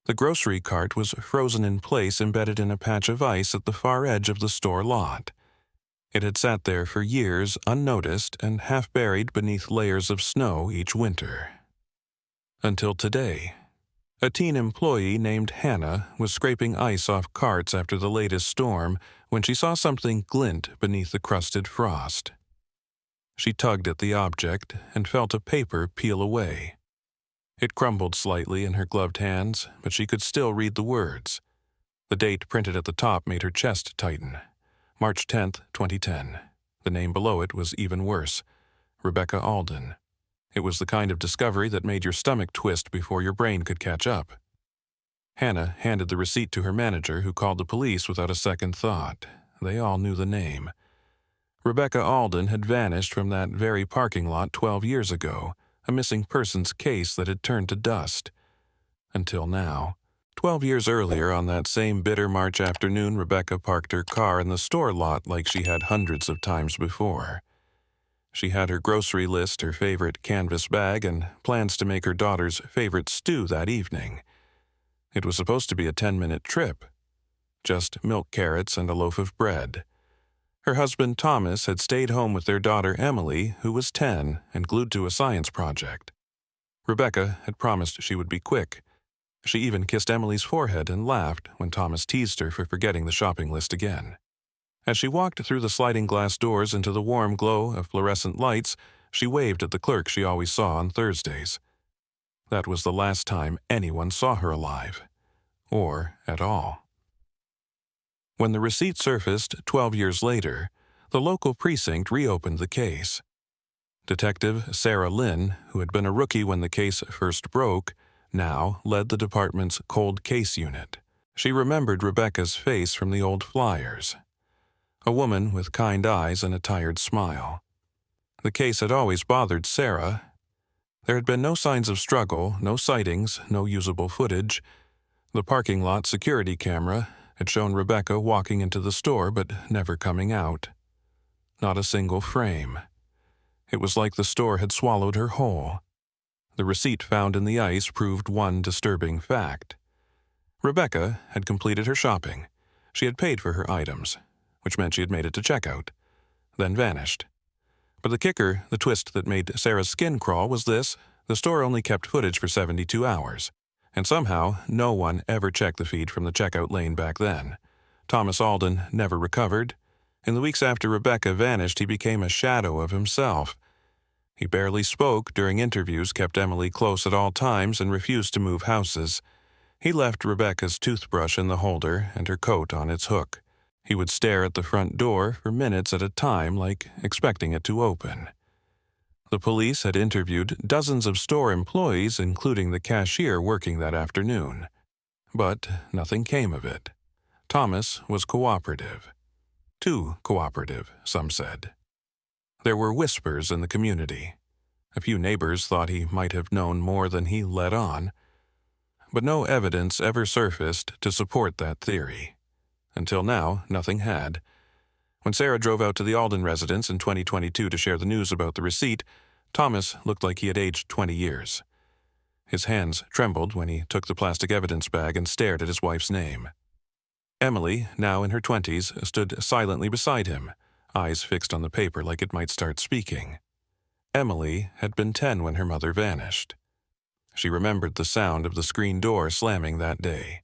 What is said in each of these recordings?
The grocery cart was frozen in place, embedded in a patch of ice at the far edge of the store lot. It had sat there for years, unnoticed and half buried beneath layers of snow each winter. Until today. A teen employee named Hannah was scraping ice off carts after the latest storm when she saw something glint beneath the crusted frost. She tugged at the object and felt a paper peel away. It crumbled slightly in her gloved hands, but she could still read the words. The date printed at the top made her chest tighten. March 10, 2010. The name below it was even worse. Rebecca Alden. It was the kind of discovery that made your stomach twist before your brain could catch up. Hannah handed the receipt to her manager, who called the police without a second thought. They all knew the name. Rebecca Alden had vanished from that very parking lot 12 years ago, a missing persons case that had turned to dust. Until now. 12 years earlier, on that same bitter March afternoon, Rebecca parked her car in the store lot like she had hundreds of times before. She had her grocery list, her favorite canvas bag, and plans to make her daughter's favorite stew that evening. It was supposed to be a 10-minute trip. Just milk carrots and a loaf of bread. Her husband Thomas had stayed home with their daughter Emily, who was 10 and glued to a science project. Rebecca had promised she would be quick. She even kissed Emily's forehead and laughed when Thomas teased her for forgetting the shopping list again. As she walked through the sliding glass doors into the warm glow of fluorescent lights, she waved at the clerk she always saw on Thursdays. That was the last time anyone saw her alive. Or at all. When the receipt surfaced 12 years later, the local precinct reopened the case. Detective Sarah Lynn, who had been a rookie when the case first broke, now led the department's cold case unit. She remembered Rebecca's face from the old flyers. A woman with kind eyes and a tired smile. The case had always bothered Sarah. There had been no signs of struggle, no sightings, no usable footage. The parking lot security camera had shown Rebecca walking into the store but never coming out. Not a single frame. It was like the store had swallowed her whole. The receipt found in the ice proved one disturbing fact. Rebecca had completed her shopping. She had paid for her items, which meant she had made it to checkout, then vanished. But the kicker, the twist that made Sarah's skin crawl, was this: the store only kept footage for 72 hours. And somehow, no one ever checked the feed from the checkout lane back then. Thomas Alden never recovered. In the weeks after Rebecca vanished, he became a shadow of himself. He barely spoke during interviews, kept Emily close at all times, and refused to move houses. He left Rebecca's toothbrush in the holder and her coat on its hook. He would stare at the front door for minutes at a time, like expecting it to open. The police had interviewed dozens of store employees, including the cashier working that afternoon. But nothing came of it. Thomas was cooperative. Too cooperative, some said. There were whispers in the community. A few neighbors thought he might have known more than he let on. But no evidence ever surfaced to support that theory. Until now, nothing had. When Sarah drove out to the Alden residence in 2022 to share the news about the receipt, Thomas looked like he had aged 20 years. His hands trembled when he took the plastic evidence bag and stared at his wife's name. Emily, now in her 20s, stood silently beside him, eyes fixed on the paper like it might start speaking. Emily had been 10 when her mother vanished. She remembered the sound of the screen door slamming that day.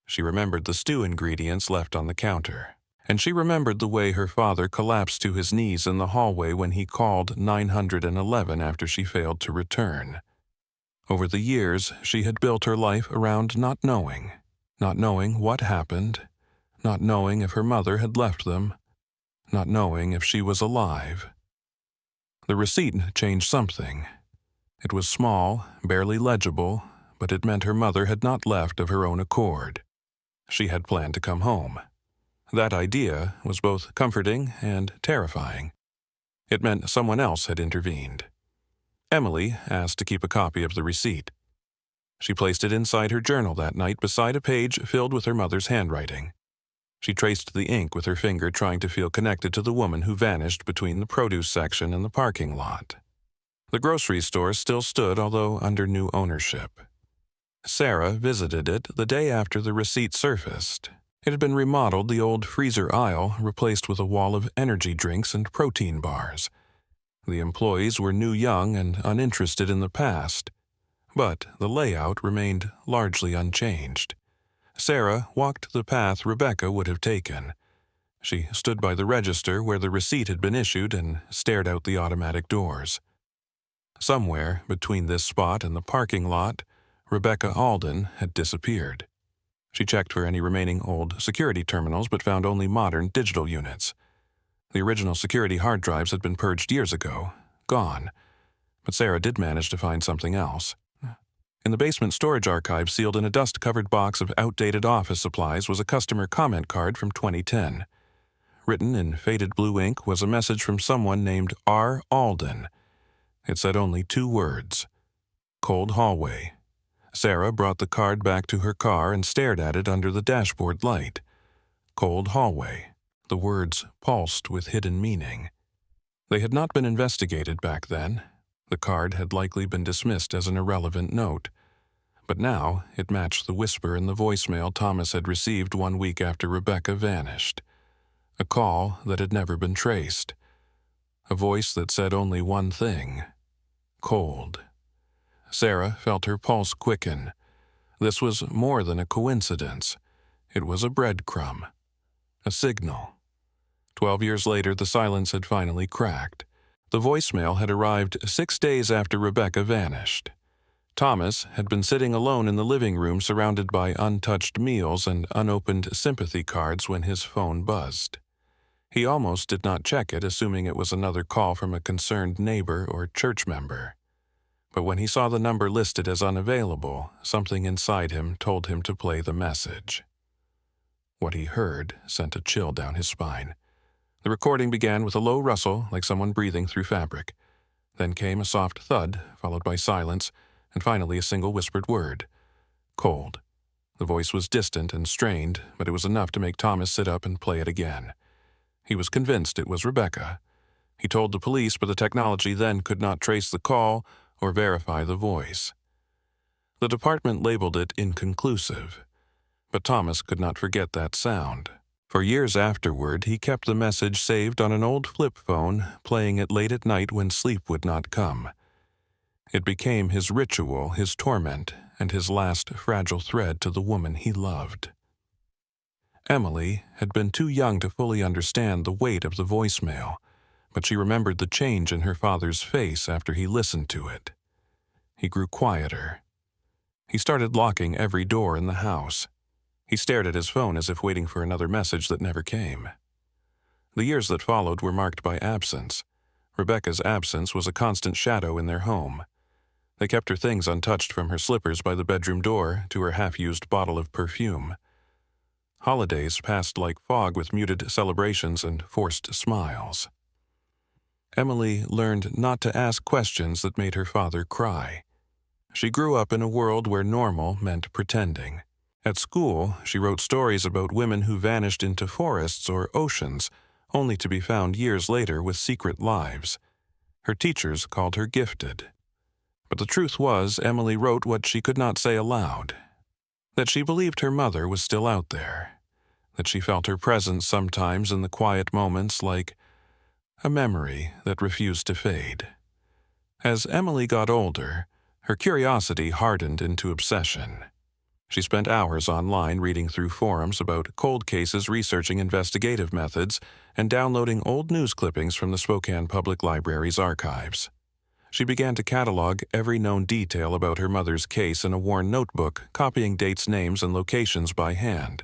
She remembered the stew ingredients left on the counter. And she remembered the way her father collapsed to his knees in the hallway when he called 911 after she failed to return. Over the years, she had built her life around not knowing what happened, not knowing if her mother had left them, not knowing if she was alive. The receipt changed something. It was small, barely legible, but it meant her mother had not left of her own accord. She had planned to come home. That idea was both comforting and terrifying. It meant someone else had intervened. Emily asked to keep a copy of the receipt. She placed it inside her journal that night beside a page filled with her mother's handwriting. She traced the ink with her finger, trying to feel connected to the woman who vanished between the produce section and the parking lot. The grocery store still stood, although under new ownership. Sarah visited it the day after the receipt surfaced. It had been remodeled, the old freezer aisle replaced with a wall of energy drinks and protein bars. The employees were new, young, and uninterested in the past, but the layout remained largely unchanged. Sarah walked the path Rebecca would have taken. She stood by the register where the receipt had been issued and stared out the automatic doors. Somewhere between this spot and the parking lot, Rebecca Alden had disappeared. She checked for any remaining old security terminals but found only modern digital units. The original security hard drives had been purged years ago, gone, but Sarah did manage to find something else. In the basement storage archive, sealed in a dust-covered box of outdated office supplies, was a customer comment card from 2010. Written in faded blue ink was a message from someone named R. Alden. It said only 2 words: cold hallway. Sarah brought the card back to her car and stared at it under the dashboard light. Cold hallway. The words pulsed with hidden meaning. They had not been investigated back then. The card had likely been dismissed as an irrelevant note. But now it matched the whisper in the voicemail Thomas had received 1 week after Rebecca vanished. A call that had never been traced. A voice that said only one thing: cold. Sarah felt her pulse quicken. This was more than a coincidence. It was a breadcrumb. A signal. 12 years later, the silence had finally cracked. The voicemail had arrived 6 days after Rebecca vanished. Thomas had been sitting alone in the living room surrounded by untouched meals and unopened sympathy cards when his phone buzzed. He almost did not check it, assuming it was another call from a concerned neighbor or church member. But when he saw the number listed as unavailable, something inside him told him to play the message. What he heard sent a chill down his spine. The recording began with a low rustle, like someone breathing through fabric. Then came a soft thud, followed by silence, and finally a single whispered word: cold. The voice was distant and strained, but it was enough to make Thomas sit up and play it again. He was convinced it was Rebecca. He told the police, but the technology then could not trace the call or verify the voice. The department labeled it inconclusive, but Thomas could not forget that sound. For years afterward, he kept the message saved on an old flip phone, playing it late at night when sleep would not come. It became his ritual, his torment, and his last fragile thread to the woman he loved. Emily had been too young to fully understand the weight of the voicemail, but she remembered the change in her father's face after he listened to it. He grew quieter. He started locking every door in the house. He stared at his phone as if waiting for another message that never came. The years that followed were marked by absence. Rebecca's absence was a constant shadow in their home. They kept her things untouched, from her slippers by the bedroom door to her half-used bottle of perfume. Holidays passed like fog, with muted celebrations and forced smiles. Emily learned not to ask questions that made her father cry. She grew up in a world where normal meant pretending. At school, she wrote stories about women who vanished into forests or oceans, only to be found years later with secret lives. Her teachers called her gifted. But the truth was, Emily wrote what she could not say aloud. That she believed her mother was still out there. That she felt her presence sometimes in the quiet moments, like a memory that refused to fade. As Emily got older, her curiosity hardened into obsession. She spent hours online reading through forums about cold cases, researching investigative methods, and downloading old news clippings from the Spokane Public Library's archives. She began to catalog every known detail about her mother's case in a worn notebook, copying dates, names, and locations by hand.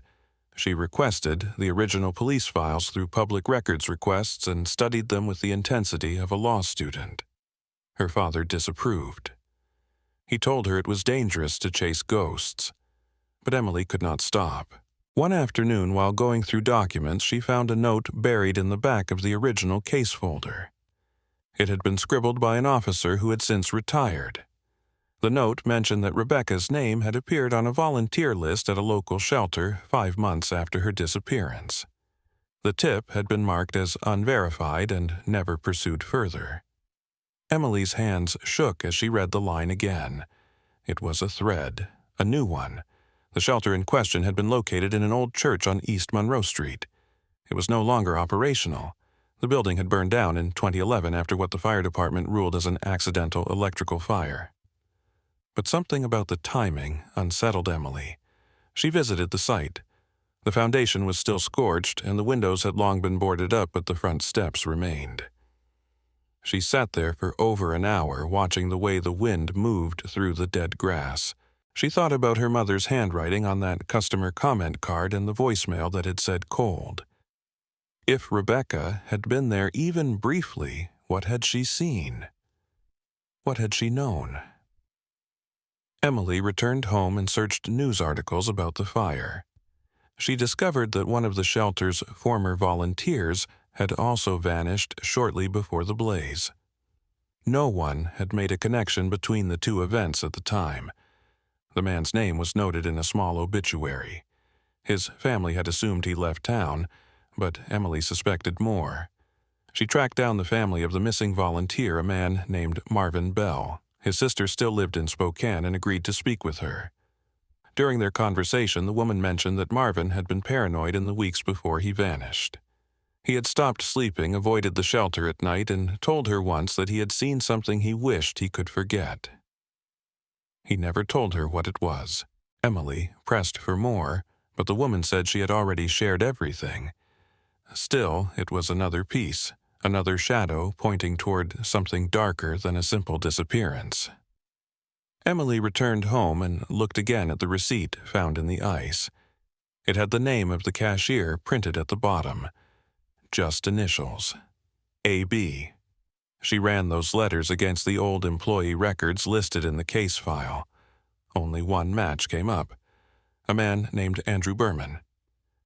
She requested the original police files through public records requests and studied them with the intensity of a law student. Her father disapproved. He told her it was dangerous to chase ghosts. But Emily could not stop. One afternoon, while going through documents, she found a note buried in the back of the original case folder. It had been scribbled by an officer who had since retired. The note mentioned that Rebecca's name had appeared on a volunteer list at a local shelter 5 months after her disappearance. The tip had been marked as unverified and never pursued further. Emily's hands shook as she read the line again. It was a thread, A new one. The shelter in question had been located in an old church on East Monroe Street. It was no longer operational. The building had burned down in 2011 after what the fire department ruled as an accidental electrical fire. But something about the timing unsettled Emily. She visited the site. The foundation was still scorched, and the windows had long been boarded up, but the front steps remained. She sat there for over an hour, watching the way the wind moved through the dead grass. She thought about her mother's handwriting on that customer comment card and the voicemail that had said cold. If Rebecca had been there even briefly, what had she seen? What had she known? Emily returned home and searched news articles about the fire. She discovered that one of the shelter's former volunteers had also vanished shortly before the blaze. No one had made a connection between the two events at the time. The man's name was noted in a small obituary. His family had assumed he left town, but Emily suspected more. She tracked down the family of the missing volunteer, a man named Marvin Bell. His sister still lived in Spokane and agreed to speak with her. During their conversation, the woman mentioned that Marvin had been paranoid in the weeks before he vanished. He had stopped sleeping, avoided the shelter at night, and told her once that he had seen something he wished he could forget. He never told her what it was. Emily pressed for more, but the woman said she had already shared everything. Still, it was another piece, another shadow pointing toward something darker than a simple disappearance. Emily returned home and looked again at the receipt found in the ice. It had the name of the cashier printed at the bottom. Just initials. A.B. She ran those letters against the old employee records listed in the case file. Only one match came up. A man named Andrew Berman.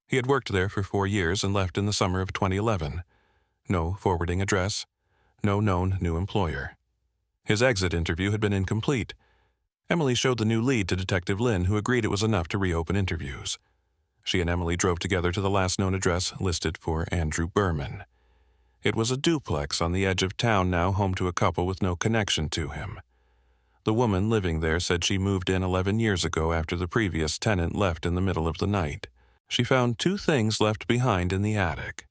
He had worked there for 4 years and left in the summer of 2011. No forwarding address. No known new employer. His exit interview had been incomplete. Emily showed the new lead to Detective Lynn, who agreed it was enough to reopen interviews. She and Emily drove together to the last known address listed for Andrew Berman. It was a duplex on the edge of town now, home to a couple with no connection to him. The woman living there said she moved in 11 years ago after the previous tenant left in the middle of the night. She found 2 things left behind in the attic.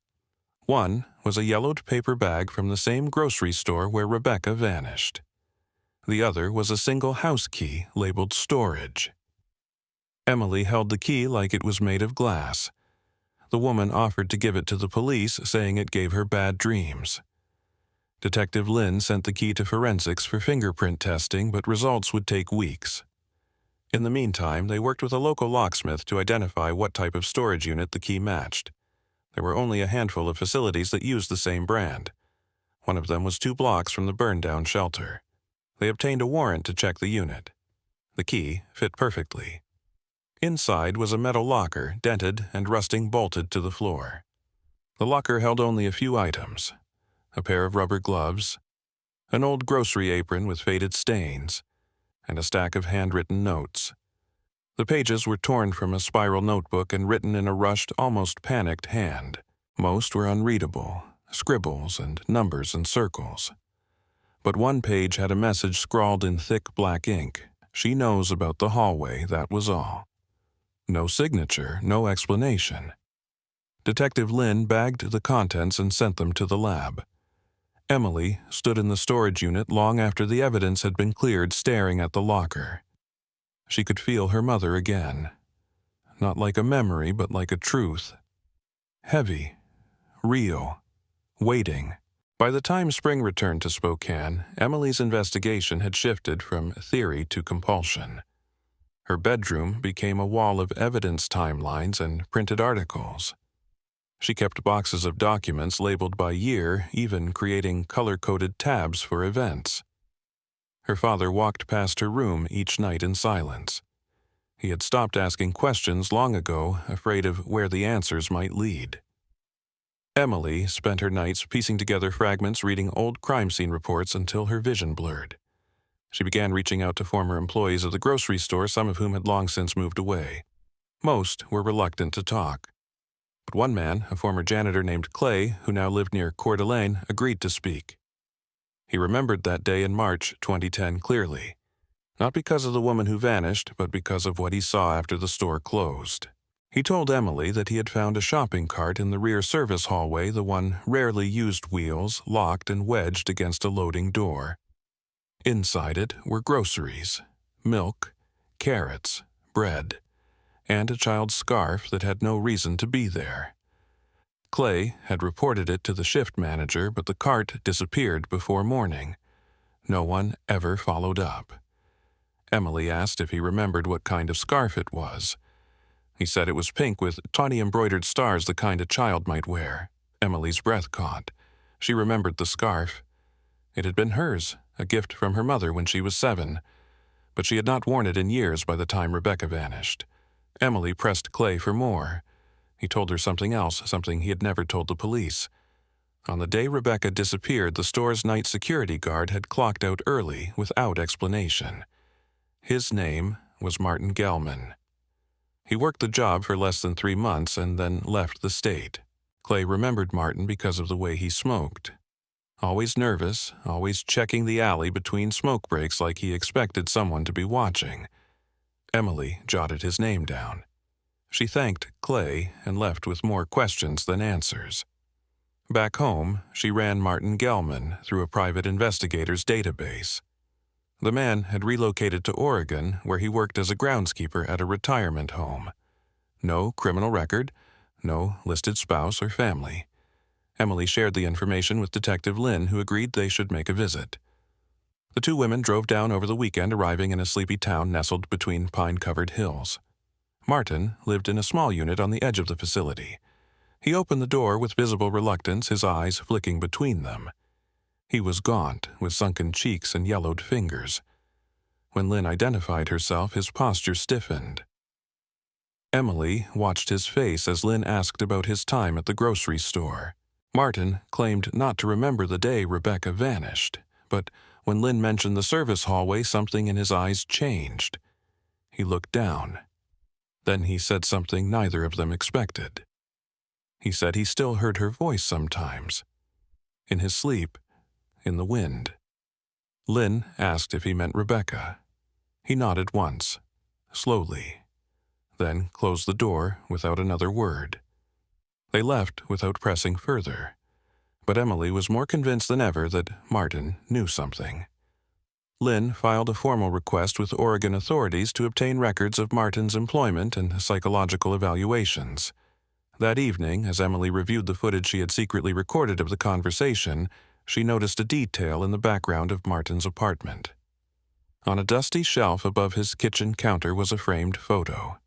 One was a yellowed paper bag from the same grocery store where Rebecca vanished. The other was a single house key labeled storage. Emily held the key like it was made of glass. The woman offered to give it to the police, saying it gave her bad dreams. Detective Lynn sent the key to forensics for fingerprint testing, but results would take weeks. In the meantime, they worked with a local locksmith to identify what type of storage unit the key matched. There were only a handful of facilities that used the same brand. One of them was 2 blocks from the burned-down shelter. They obtained a warrant to check the unit. The key fit perfectly. Inside was a metal locker, dented and rusting bolted to the floor. The locker held only a few items: a pair of rubber gloves, an old grocery apron with faded stains, and a stack of handwritten notes. The pages were torn from a spiral notebook and written in a rushed, almost panicked hand. Most were unreadable, scribbles and numbers and circles. But one page had a message scrawled in thick black ink. She knows about the hallway, that was all. No signature, no explanation. Detective Lynn bagged the contents and sent them to the lab. Emily stood in the storage unit long after the evidence had been cleared, staring at the locker. She could feel her mother again. Not like a memory, but like a truth. Heavy, real, waiting. By the time spring returned to Spokane, Emily's investigation had shifted from theory to compulsion. Her bedroom became a wall of evidence timelines and printed articles. She kept boxes of documents labeled by year, even creating color-coded tabs for events. Her father walked past her room each night in silence. He had stopped asking questions long ago, afraid of where the answers might lead. Emily spent her nights piecing together fragments, reading old crime scene reports until her vision blurred. She began reaching out to former employees of the grocery store, some of whom had long since moved away. Most were reluctant to talk. But one man, a former janitor named Clay, who now lived near Coeur d'Alene, agreed to speak. He remembered that day in March 2010 clearly. Not because of the woman who vanished, but because of what he saw after the store closed. He told Emily that he had found a shopping cart in the rear service hallway, the one rarely used wheels, locked and wedged against a loading door. Inside it were groceries, milk, carrots, bread, and a child's scarf that had no reason to be there. Clay had reported it to the shift manager, but the cart disappeared before morning. No one ever followed up. Emily asked if he remembered what kind of scarf it was. He said it was pink with tiny embroidered stars, the kind a child might wear. Emily's breath caught. She remembered the scarf. It had been hers, a gift from her mother when she was 7, but she had not worn it in years by the time Rebecca vanished. Emily pressed Clay for more. He told her something else, something he had never told the police. On the day Rebecca disappeared, the store's night security guard had clocked out early without explanation. His name was Martin Gelman. He worked the job for less than 3 months and then left the state. Clay remembered Martin because of the way he smoked. Always nervous, always checking the alley between smoke breaks like he expected someone to be watching. Emily jotted his name down. She thanked Clay and left with more questions than answers. Back home, she ran Martin Gelman through a private investigator's database. The man had relocated to Oregon, where he worked as a groundskeeper at a retirement home. No criminal record, no listed spouse or family. Emily shared the information with Detective Lynn, who agreed they should make a visit. The 2 women drove down over the weekend, arriving in a sleepy town nestled between pine-covered hills. Martin lived in a small unit on the edge of the facility. He opened the door with visible reluctance, his eyes flicking between them. He was gaunt, with sunken cheeks and yellowed fingers. When Lynn identified herself, his posture stiffened. Emily watched his face as Lynn asked about his time at the grocery store. Martin claimed not to remember the day Rebecca vanished, but when Lynn mentioned the service hallway, something in his eyes changed. He looked down. Then he said something neither of them expected. He said he still heard her voice sometimes. In his sleep, in the wind. Lynn asked if he meant Rebecca. He nodded once, slowly, then closed the door without another word. They left without pressing further, but Emily was more convinced than ever that Martin knew something. Lynn filed a formal request with Oregon authorities to obtain records of Martin's employment and psychological evaluations. That evening, as Emily reviewed the footage she had secretly recorded of the conversation, she noticed a detail in the background of Martin's apartment. On a dusty shelf above his kitchen counter was a framed photo.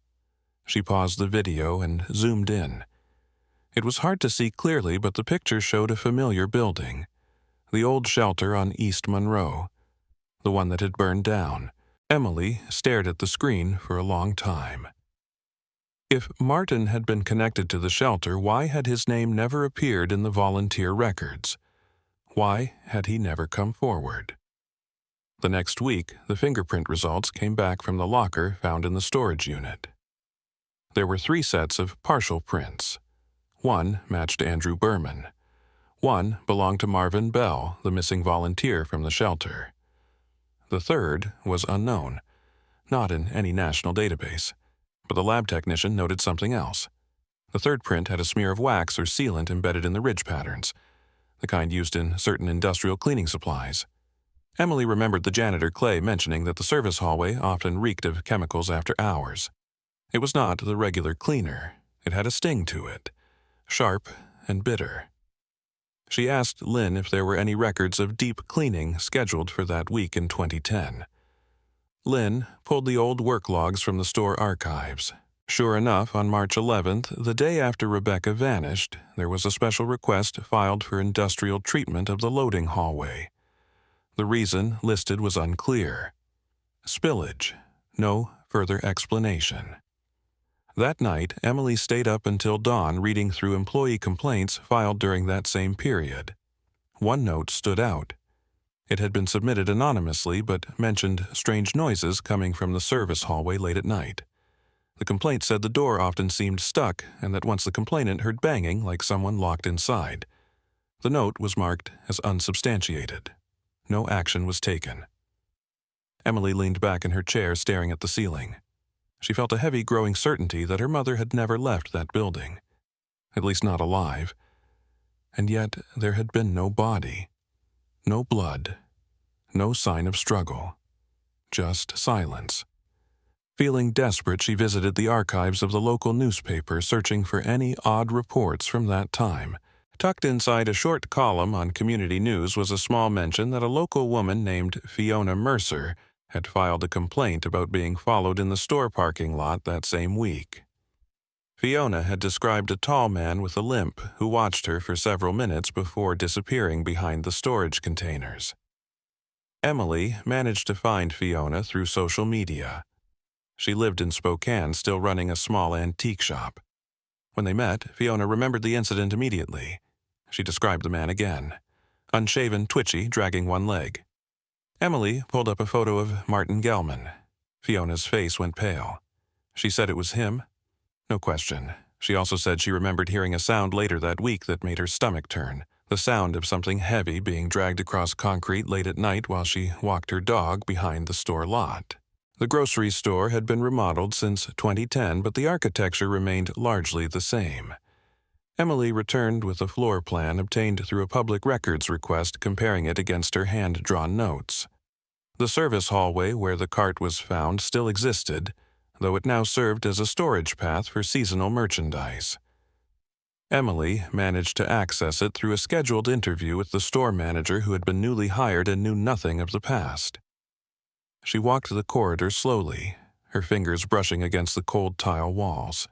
She paused the video and zoomed in. It was hard to see clearly, but the picture showed a familiar building. The old shelter on East Monroe. The one that had burned down. Emily stared at the screen for a long time. If Martin had been connected to the shelter, why had his name never appeared in the volunteer records? Why had he never come forward? The next week, the fingerprint results came back from the locker found in the storage unit. There were 3 sets of partial prints. 1 matched Andrew Berman. 1 belonged to Marvin Bell, the missing volunteer from the shelter. The 3rd was unknown, not in any national database, but the lab technician noted something else. The 3rd print had a smear of wax or sealant embedded in the ridge patterns, the kind used in certain industrial cleaning supplies. Emily remembered the janitor Clay mentioning that the service hallway often reeked of chemicals after hours. It was not the regular cleaner. It had a sting to it, sharp and bitter. She asked Lynn if there were any records of deep cleaning scheduled for that week in 2010. Lynn pulled the old work logs from the store archives. Sure enough, on March 11th, the day after Rebecca vanished, there was a special request filed for industrial treatment of the loading hallway. The reason listed was unclear. Spillage. No further explanation. That night, Emily stayed up until dawn reading through employee complaints filed during that same period. One note stood out. It had been submitted anonymously but mentioned strange noises coming from the service hallway late at night. The complaint said the door often seemed stuck and that once the complainant heard banging like someone locked inside. The note was marked as unsubstantiated. No action was taken. Emily leaned back in her chair, staring at the ceiling. She felt a heavy, growing certainty that her mother had never left that building, at least not alive. And yet there had been no body, no blood, no sign of struggle, just silence. Feeling desperate, she visited the archives of the local newspaper, searching for any odd reports from that time. Tucked inside a short column on community news was a small mention that a local woman named Fiona Mercer had filed a complaint about being followed in the store parking lot that same week. Fiona had described a tall man with a limp who watched her for several minutes before disappearing behind the storage containers. Emily managed to find Fiona through social media. She lived in Spokane, still running a small antique shop. When they met, Fiona remembered the incident immediately. She described the man again. Unshaven, twitchy, dragging one leg. Emily pulled up a photo of Martin Gelman. Fiona's face went pale. She said it was him. No question. She also said she remembered hearing a sound later that week that made her stomach turn. The sound of something heavy being dragged across concrete late at night while she walked her dog behind the store lot. The grocery store had been remodeled since 2010, but the architecture remained largely the same. Emily returned with a floor plan obtained through a public records request, comparing it against her hand-drawn notes. The service hallway where the cart was found still existed, though it now served as a storage path for seasonal merchandise. Emily managed to access it through a scheduled interview with the store manager who had been newly hired and knew nothing of the past. She walked the corridor slowly, her fingers brushing against the cold tile walls.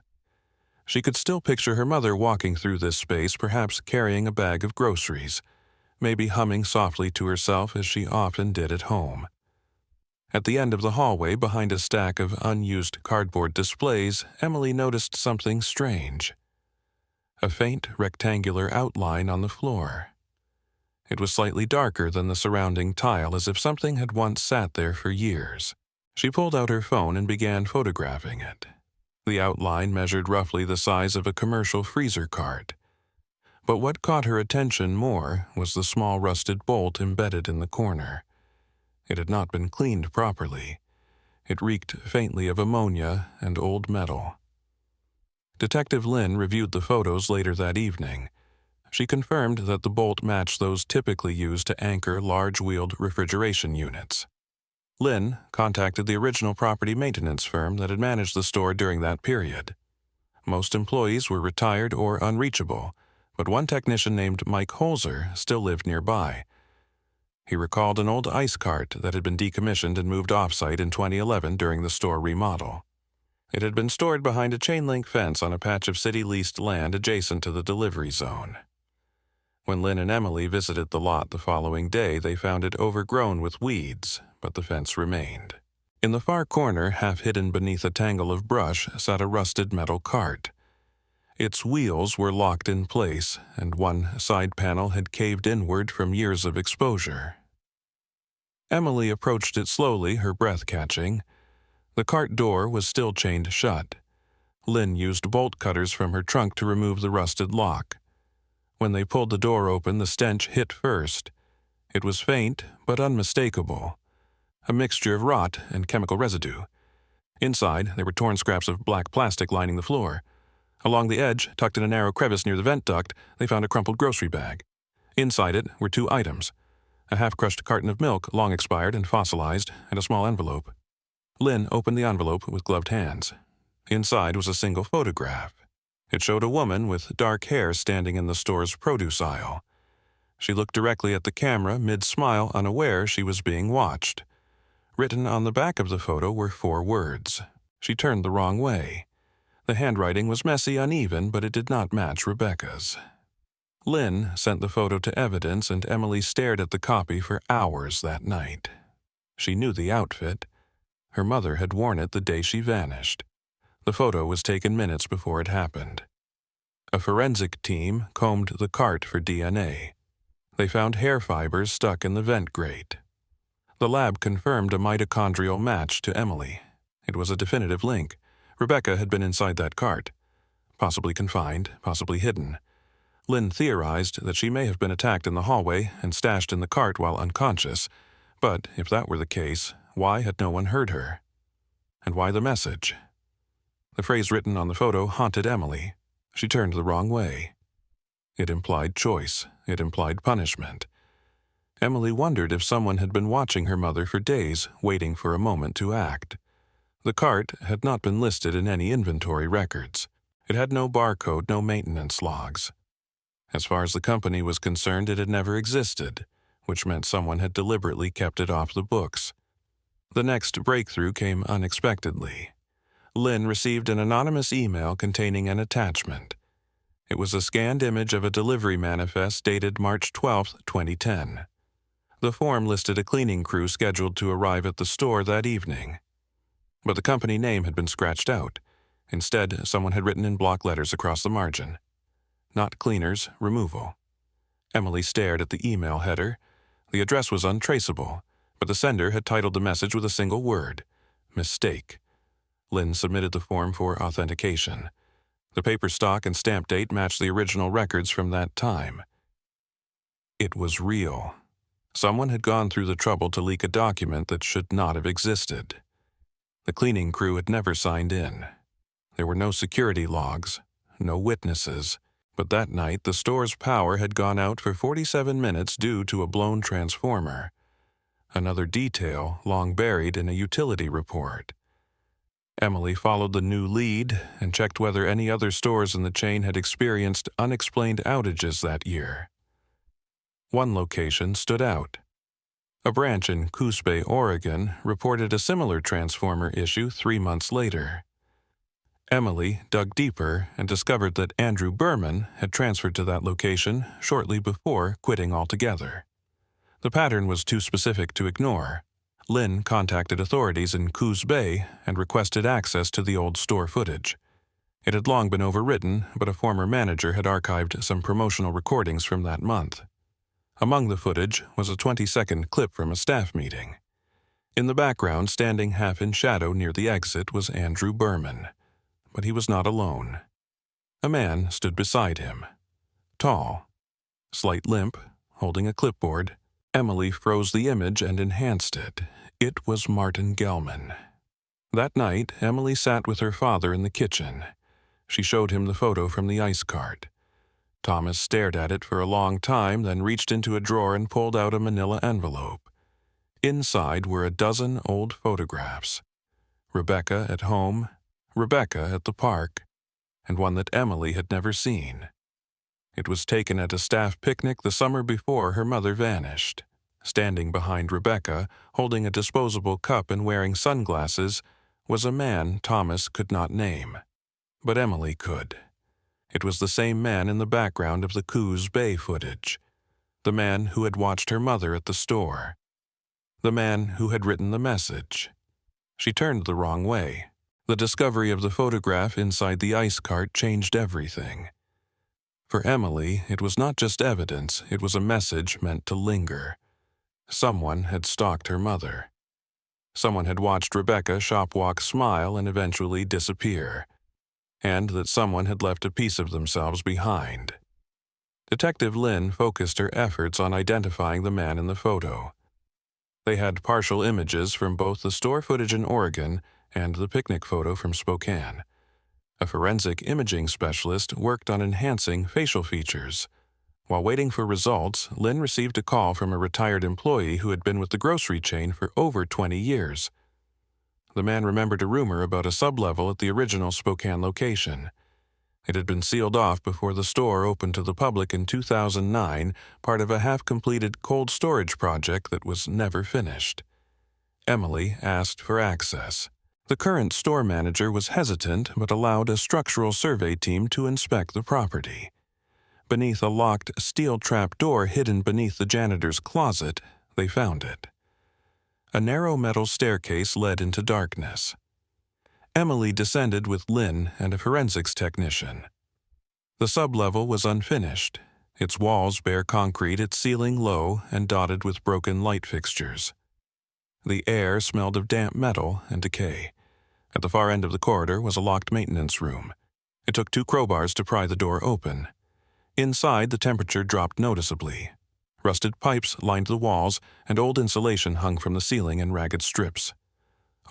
She could still picture her mother walking through this space, perhaps carrying a bag of groceries, maybe humming softly to herself as she often did at home. At the end of the hallway, behind a stack of unused cardboard displays, Emily noticed something strange. A faint rectangular outline on the floor. It was slightly darker than the surrounding tile, as if something had once sat there for years. She pulled out her phone and began photographing it. The outline measured roughly the size of a commercial freezer cart. But what caught her attention more was the small rusted bolt embedded in the corner. It had not been cleaned properly. It reeked faintly of ammonia and old metal. Detective Lynn reviewed the photos later that evening. She confirmed that the bolt matched those typically used to anchor large-wheeled refrigeration units. Lynn contacted the original property maintenance firm that had managed the store during that period. Most employees were retired or unreachable, but one technician named Mike Holzer still lived nearby. He recalled an old ice cart that had been decommissioned and moved off-site in 2011 during the store remodel. It had been stored behind a chain-link fence on a patch of city-leased land adjacent to the delivery zone. When Lynn and Emily visited the lot the following day, they found it overgrown with weeds, but the fence remained. In the far corner, half hidden beneath a tangle of brush, sat a rusted metal cart. Its wheels were locked in place, and one side panel had caved inward from years of exposure. Emily approached it slowly, her breath catching. The cart door was still chained shut. Lynn used bolt cutters from her trunk to remove the rusted lock. When they pulled the door open, the stench hit first. It was faint, but unmistakable. A mixture of rot and chemical residue. Inside, there were torn scraps of black plastic lining the floor. Along the edge, tucked in a narrow crevice near the vent duct, they found a crumpled grocery bag. Inside it were two items: a half-crushed carton of milk, long expired and fossilized, and a small envelope. Lynn opened the envelope with gloved hands. Inside was a single photograph. It showed a woman with dark hair standing in the store's produce aisle. She looked directly at the camera, mid-smile, unaware she was being watched. Written on the back of the photo were 4 words. She turned the wrong way. The handwriting was messy, uneven, but it did not match Rebecca's. Lynn sent the photo to evidence, and Emily stared at the copy for hours that night. She knew the outfit. Her mother had worn it the day she vanished. The photo was taken minutes before it happened. A forensic team combed the cart for DNA. They found hair fibers stuck in the vent grate. The lab confirmed a mitochondrial match to Emily. It was a definitive link. Rebecca had been inside that cart. Possibly confined, possibly hidden. Lynn theorized that she may have been attacked in the hallway and stashed in the cart while unconscious, but if that were the case, Why had no one heard her? And why the message? The phrase written on the photo haunted Emily. She turned the wrong way. It implied choice. It implied punishment. Emily wondered if someone had been watching her mother for days, waiting for a moment to act. The cart had not been listed in any inventory records. It had no barcode, no maintenance logs. As far as the company was concerned, it had never existed, which meant someone had deliberately kept it off the books. The next breakthrough came unexpectedly. Lynn received an anonymous email containing an attachment. It was a scanned image of a delivery manifest dated March 12, 2010. The form listed a cleaning crew scheduled to arrive at the store that evening. But the company name had been scratched out. Instead, someone had written in block letters across the margin. Not cleaners, removal. Emily stared at the email header. The address was untraceable, but the sender had titled the message with a single word: mistake. Lynn submitted the form for authentication. The paper stock and stamp date matched the original records from that time. It was real. Someone had gone through the trouble to leak a document that should not have existed. The cleaning crew had never signed in. There were no security logs, no witnesses, but that night the store's power had gone out for 47 minutes due to a blown transformer. Another detail long buried in a utility report. Emily followed the new lead and checked whether any other stores in the chain had experienced unexplained outages that year. One location stood out. A branch in Coos Bay, Oregon, reported a similar transformer issue 3 months later. Emily dug deeper and discovered that Andrew Berman had transferred to that location shortly before quitting altogether. The pattern was too specific to ignore. Lynn contacted authorities in Coos Bay and requested access to the old store footage. It had long been overwritten, but a former manager had archived some promotional recordings from that month. Among the footage was a 20-second clip from a staff meeting. In the background, standing half in shadow near the exit, was Andrew Berman. But he was not alone. A man stood beside him. Tall, slight limp, holding a clipboard. Emily froze the image and enhanced it. It was Martin Gelman. That night, Emily sat with her father in the kitchen. She showed him the photo from the ice cart. Thomas stared at it for a long time, then reached into a drawer and pulled out a manila envelope. Inside were a dozen old photographs. Rebecca at home, Rebecca at the park, and one that Emily had never seen. It was taken at a staff picnic the summer before her mother vanished. Standing behind Rebecca, holding a disposable cup and wearing sunglasses, was a man Thomas could not name. But Emily could. It was the same man in the background of the Coos Bay footage. The man who had watched her mother at the store. The man who had written the message. She turned the wrong way. The discovery of the photograph inside the ice cart changed everything. For Emily, it was not just evidence, it was a message meant to linger. Someone had stalked her mother. Someone had watched Rebecca shopwalk, smile, and eventually disappear. And that someone had left a piece of themselves behind. Detective Lynn focused her efforts on identifying the man in the photo. They had partial images from both the store footage in Oregon and the picnic photo from Spokane. A forensic imaging specialist worked on enhancing facial features. While waiting for results, Lynn received a call from a retired employee who had been with the grocery chain for over 20 years. The man remembered a rumor about a sublevel at the original Spokane location. It had been sealed off before the store opened to the public in 2009, part of a half-completed cold storage project that was never finished. Emily asked for access. The current store manager was hesitant but allowed a structural survey team to inspect the property. Beneath a locked steel trap door hidden beneath the janitor's closet, they found it. A narrow metal staircase led into darkness. Emily descended with Lynn and a forensics technician. The sublevel was unfinished, its walls bare concrete, its ceiling low and dotted with broken light fixtures. The air smelled of damp metal and decay. At the far end of the corridor was a locked maintenance room. It took 2 crowbars to pry the door open. Inside, the temperature dropped noticeably. Rusted pipes lined the walls, and old insulation hung from the ceiling in ragged strips.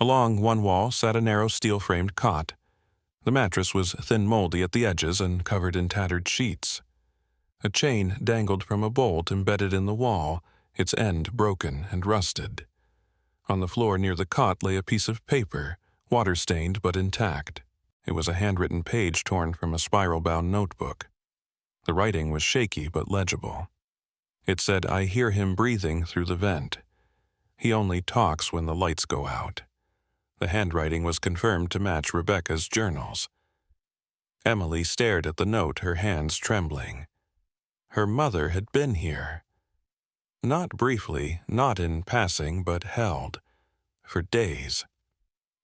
Along one wall sat a narrow steel-framed cot. The mattress was thin moldy at the edges and covered in tattered sheets. A chain dangled from a bolt embedded in the wall, its end broken and rusted. On the floor near the cot lay a piece of paper, water-stained but intact. It was a handwritten page torn from a spiral-bound notebook. The writing was shaky but legible. It said, "I hear him breathing through the vent. He only talks when the lights go out." The handwriting was confirmed to match Rebecca's journals. Emily stared at the note, her hands trembling. Her mother had been here. Not briefly, not in passing, but held. For days.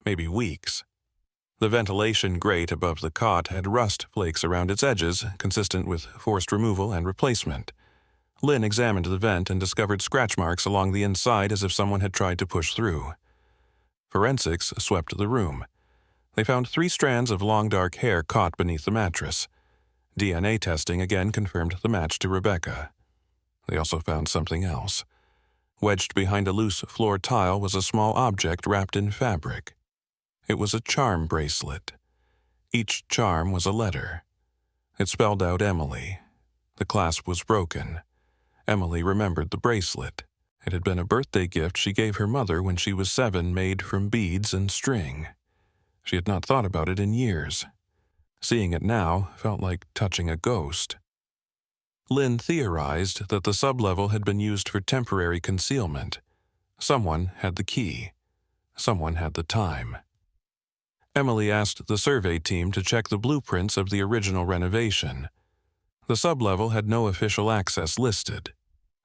Maybe weeks. The ventilation grate above the cot had rust flakes around its edges, consistent with forced removal and replacement. Lynn examined the vent and discovered scratch marks along the inside as if someone had tried to push through. Forensics swept the room. They found 3 strands of long dark hair caught beneath the mattress. DNA testing again confirmed the match to Rebecca. They also found something else. Wedged behind a loose floor tile was a small object wrapped in fabric. It was a charm bracelet. Each charm was a letter. It spelled out Emily. The clasp was broken. Emily remembered the bracelet. It had been a birthday gift she gave her mother when she was 7, made from beads and string. She had not thought about it in years. Seeing it now felt like touching a ghost. Lynn theorized that the sublevel had been used for temporary concealment. Someone had the key. Someone had the time. Emily asked the survey team to check the blueprints of the original renovation. The sublevel had no official access listed.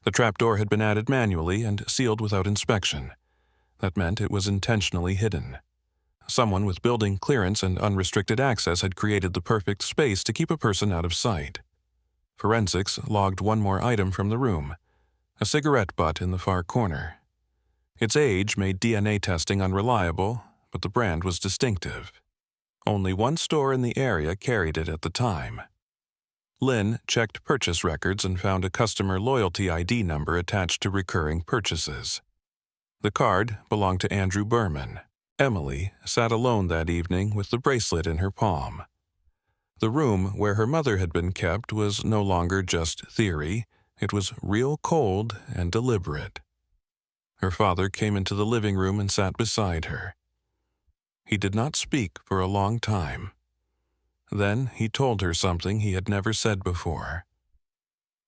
The trapdoor had been added manually and sealed without inspection. That meant it was intentionally hidden. Someone with building clearance and unrestricted access had created the perfect space to keep a person out of sight. Forensics logged one more item from the room, a cigarette butt in the far corner. Its age made DNA testing unreliable, but the brand was distinctive. Only one store in the area carried it at the time. Lynn checked purchase records and found a customer loyalty ID number attached to recurring purchases. The card belonged to Andrew Berman. Emily sat alone that evening with the bracelet in her palm. The room where her mother had been kept was no longer just theory. It was real cold and deliberate. Her father came into the living room and sat beside her. He did not speak for a long time. Then he told her something he had never said before.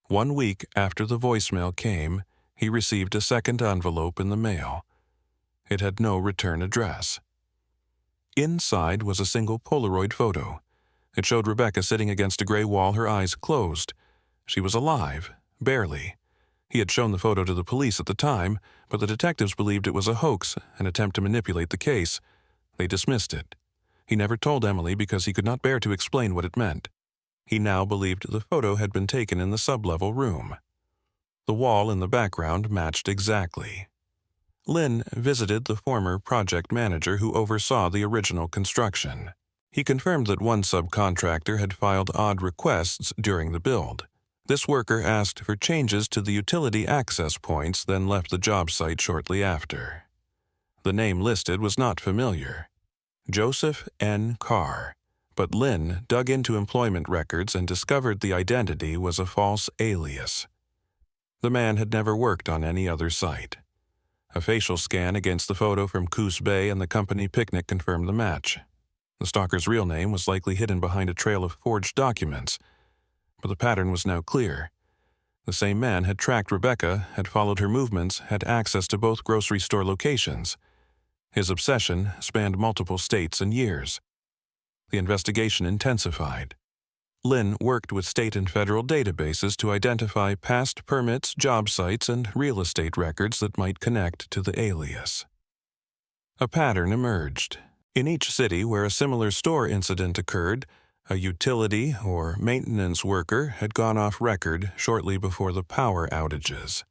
1 week after the voicemail came, he received a second envelope in the mail. It had no return address. Inside was a single Polaroid photo. It showed Rebecca sitting against a gray wall, her eyes closed. She was alive, barely. He had shown the photo to the police at the time, but the detectives believed it was a hoax, an attempt to manipulate the case. They dismissed it. He never told Emily because he could not bear to explain what it meant. He now believed the photo had been taken in the sublevel room. The wall in the background matched exactly. Lynn visited the former project manager who oversaw the original construction. He confirmed that one subcontractor had filed odd requests during the build. This worker asked for changes to the utility access points, then left the job site shortly after. The name listed was not familiar. Joseph N. Carr, but Lynn dug into employment records and discovered the identity was a false alias. The man had never worked on any other site. A facial scan against the photo from Coos Bay and the company picnic confirmed the match. The stalker's real name was likely hidden behind a trail of forged documents, but the pattern was now clear. The same man had tracked Rebecca, had followed her movements, had access to both grocery store locations. His obsession spanned multiple states and years. The investigation intensified. Lynn worked with state and federal databases to identify past permits, job sites, and real estate records that might connect to the alias. A pattern emerged. In each city where a similar store incident occurred, a utility or maintenance worker had gone off record shortly before the power outages.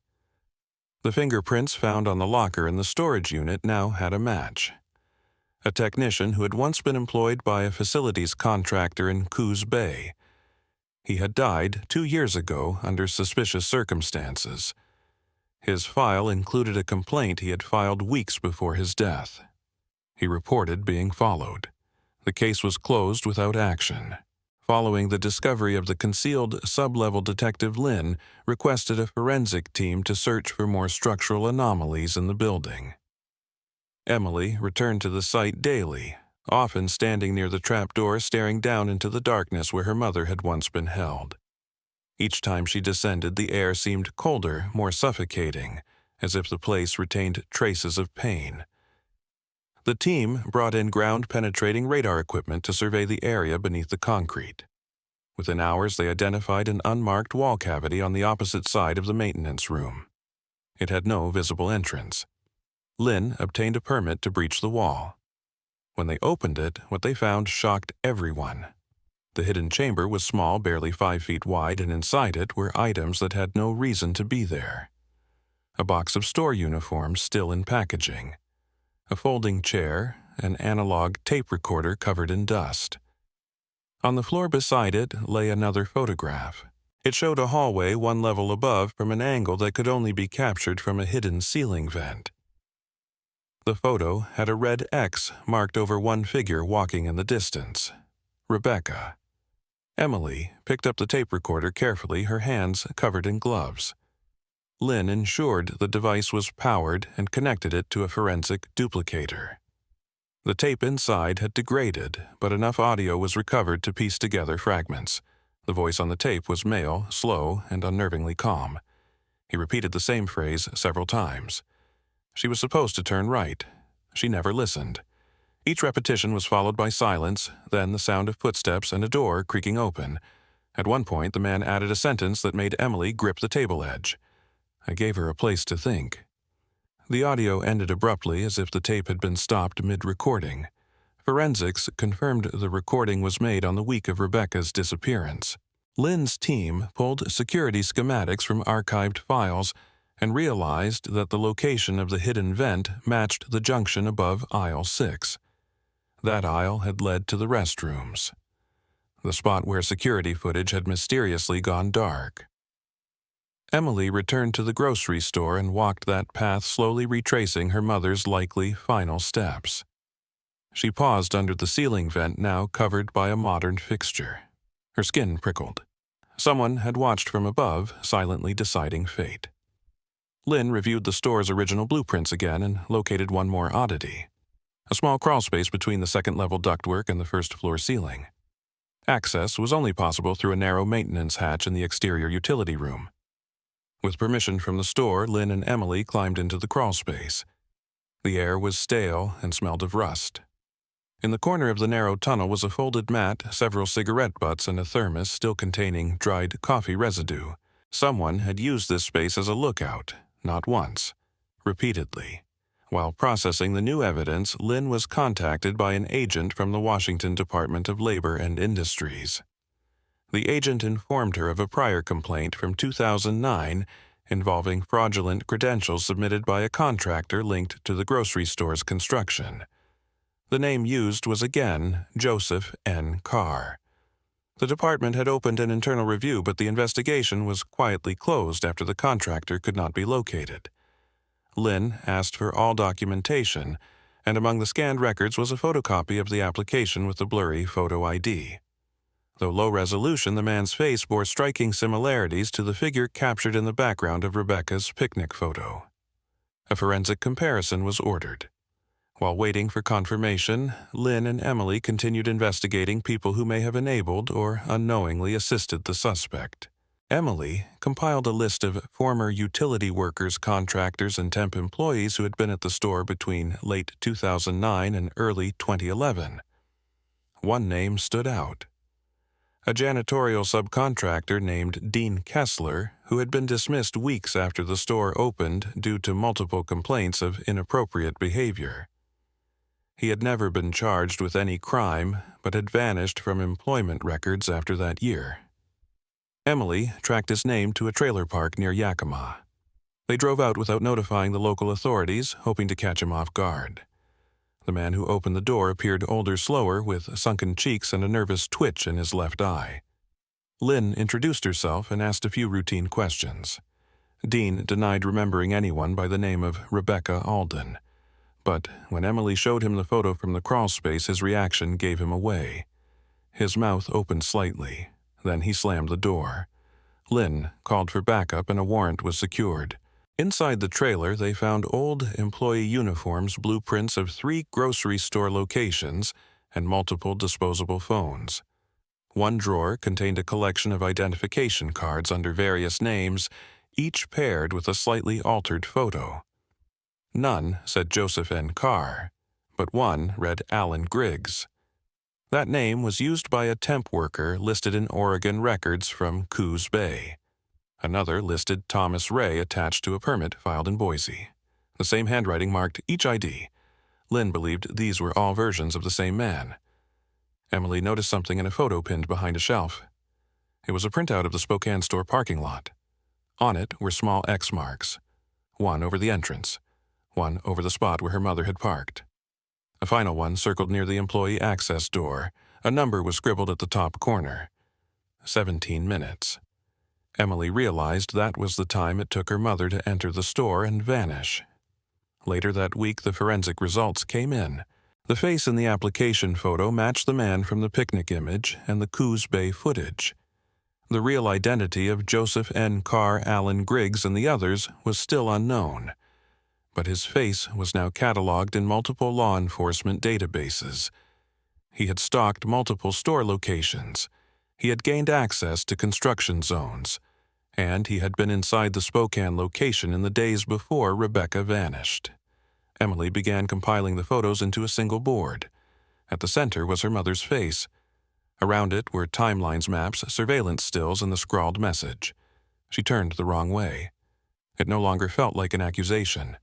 The fingerprints found on the locker in the storage unit now had a match. A technician who had once been employed by a facilities contractor in Coos Bay. He had died 2 years ago under suspicious circumstances. His file included a complaint he had filed weeks before his death. He reported being followed. The case was closed without action. Following the discovery of the concealed sub-level detective Lynn requested a forensic team to search for more structural anomalies in the building. Emily returned to the site daily, often standing near the trapdoor staring down into the darkness where her mother had once been held. Each time she descended, the air seemed colder, more suffocating, as if the place retained traces of pain. The team brought in ground-penetrating radar equipment to survey the area beneath the concrete. Within hours, they identified an unmarked wall cavity on the opposite side of the maintenance room. It had no visible entrance. Lynn obtained a permit to breach the wall. When they opened it, what they found shocked everyone. The hidden chamber was small, barely 5 feet wide, and inside it were items that had no reason to be there. A box of store uniforms still in packaging. A folding chair, an analog tape recorder covered in dust. On the floor beside it lay another photograph. It showed a hallway 1 level above from an angle that could only be captured from a hidden ceiling vent. The photo had a red X marked over one figure walking in the distance. Rebecca. Emily picked up the tape recorder carefully, her hands covered in gloves. Lynn ensured the device was powered and connected it to a forensic duplicator. The tape inside had degraded, but enough audio was recovered to piece together fragments. The voice on the tape was male, slow, and unnervingly calm. He repeated the same phrase several times. She was supposed to turn right. She never listened. Each repetition was followed by silence, then the sound of footsteps and a door creaking open. At one point, the man added a sentence that made Emily grip the table edge. I gave her a place to think. The audio ended abruptly, as if the tape had been stopped mid-recording. Forensics confirmed the recording was made on the week of Rebecca's disappearance. Lynn's team pulled security schematics from archived files and realized that the location of the hidden vent matched the junction above aisle 6. That aisle had led to the restrooms, the spot where security footage had mysteriously gone dark. Emily returned to the grocery store and walked that path, slowly retracing her mother's likely final steps. She paused under the ceiling vent, now covered by a modern fixture. Her skin prickled. Someone had watched from above, silently deciding fate. Lynn reviewed the store's original blueprints again and located one more oddity. A small crawlspace between the second-level ductwork and the first-floor ceiling. Access was only possible through a narrow maintenance hatch in the exterior utility room. With permission from the store, Lynn and Emily climbed into the crawlspace. The air was stale and smelled of rust. In the corner of the narrow tunnel was a folded mat, several cigarette butts, and a thermos still containing dried coffee residue. Someone had used this space as a lookout, not once, repeatedly. While processing the new evidence, Lynn was contacted by an agent from the Washington Department of Labor and Industries. The agent informed her of a prior complaint from 2009 involving fraudulent credentials submitted by a contractor linked to the grocery store's construction. The name used was again Joseph N. Carr. The department had opened an internal review, but the investigation was quietly closed after the contractor could not be located. Lynn asked for all documentation, and among the scanned records was a photocopy of the application with the blurry photo ID. Though low resolution, the man's face bore striking similarities to the figure captured in the background of Rebecca's picnic photo. A forensic comparison was ordered. While waiting for confirmation, Lynn and Emily continued investigating people who may have enabled or unknowingly assisted the suspect. Emily compiled a list of former utility workers, contractors, and temp employees who had been at the store between late 2009 and early 2011. One name stood out. A janitorial subcontractor named Dean Kessler, who had been dismissed weeks after the store opened due to multiple complaints of inappropriate behavior. He had never been charged with any crime, but had vanished from employment records after that year. Emily tracked his name to a trailer park near Yakima. They drove out without notifying the local authorities, hoping to catch him off guard. The man who opened the door appeared older, slower, with sunken cheeks and a nervous twitch in his left eye. Lynn introduced herself and asked a few routine questions. Dean denied remembering anyone by the name of Rebecca Alden. But when Emily showed him the photo from the crawl space, his reaction gave him away. His mouth opened slightly. Then he slammed the door. Lynn called for backup and a warrant was secured. Inside the trailer, they found old employee uniforms, blueprints of 3 grocery store locations, and multiple disposable phones. One drawer contained a collection of identification cards under various names, each paired with a slightly altered photo. None said Joseph N. Carr, but one read Alan Griggs. That name was used by a temp worker listed in Oregon records from Coos Bay. Another listed Thomas Ray attached to a permit filed in Boise. The same handwriting marked each ID. Lynn believed these were all versions of the same man. Emily noticed something in a photo pinned behind a shelf. It was a printout of the Spokane store parking lot. On it were small X marks, one over the entrance, one over the spot where her mother had parked. A final one circled near the employee access door. A number was scribbled at the top corner. 17 minutes. Emily realized that was the time it took her mother to enter the store and vanish. Later that week, the forensic results came in. The face in the application photo matched the man from the picnic image and the Coos Bay footage. The real identity of Joseph N. Carr, Alan Griggs, and the others was still unknown, but his face was now cataloged in multiple law enforcement databases. He had stalked multiple store locations. He had gained access to construction zones, and he had been inside the Spokane location in the days before Rebecca vanished. Emily began compiling the photos into a single board. At the center was her mother's face. Around it were timelines, maps, surveillance stills, and the scrawled message. She turned the wrong way. It no longer felt like an accusation.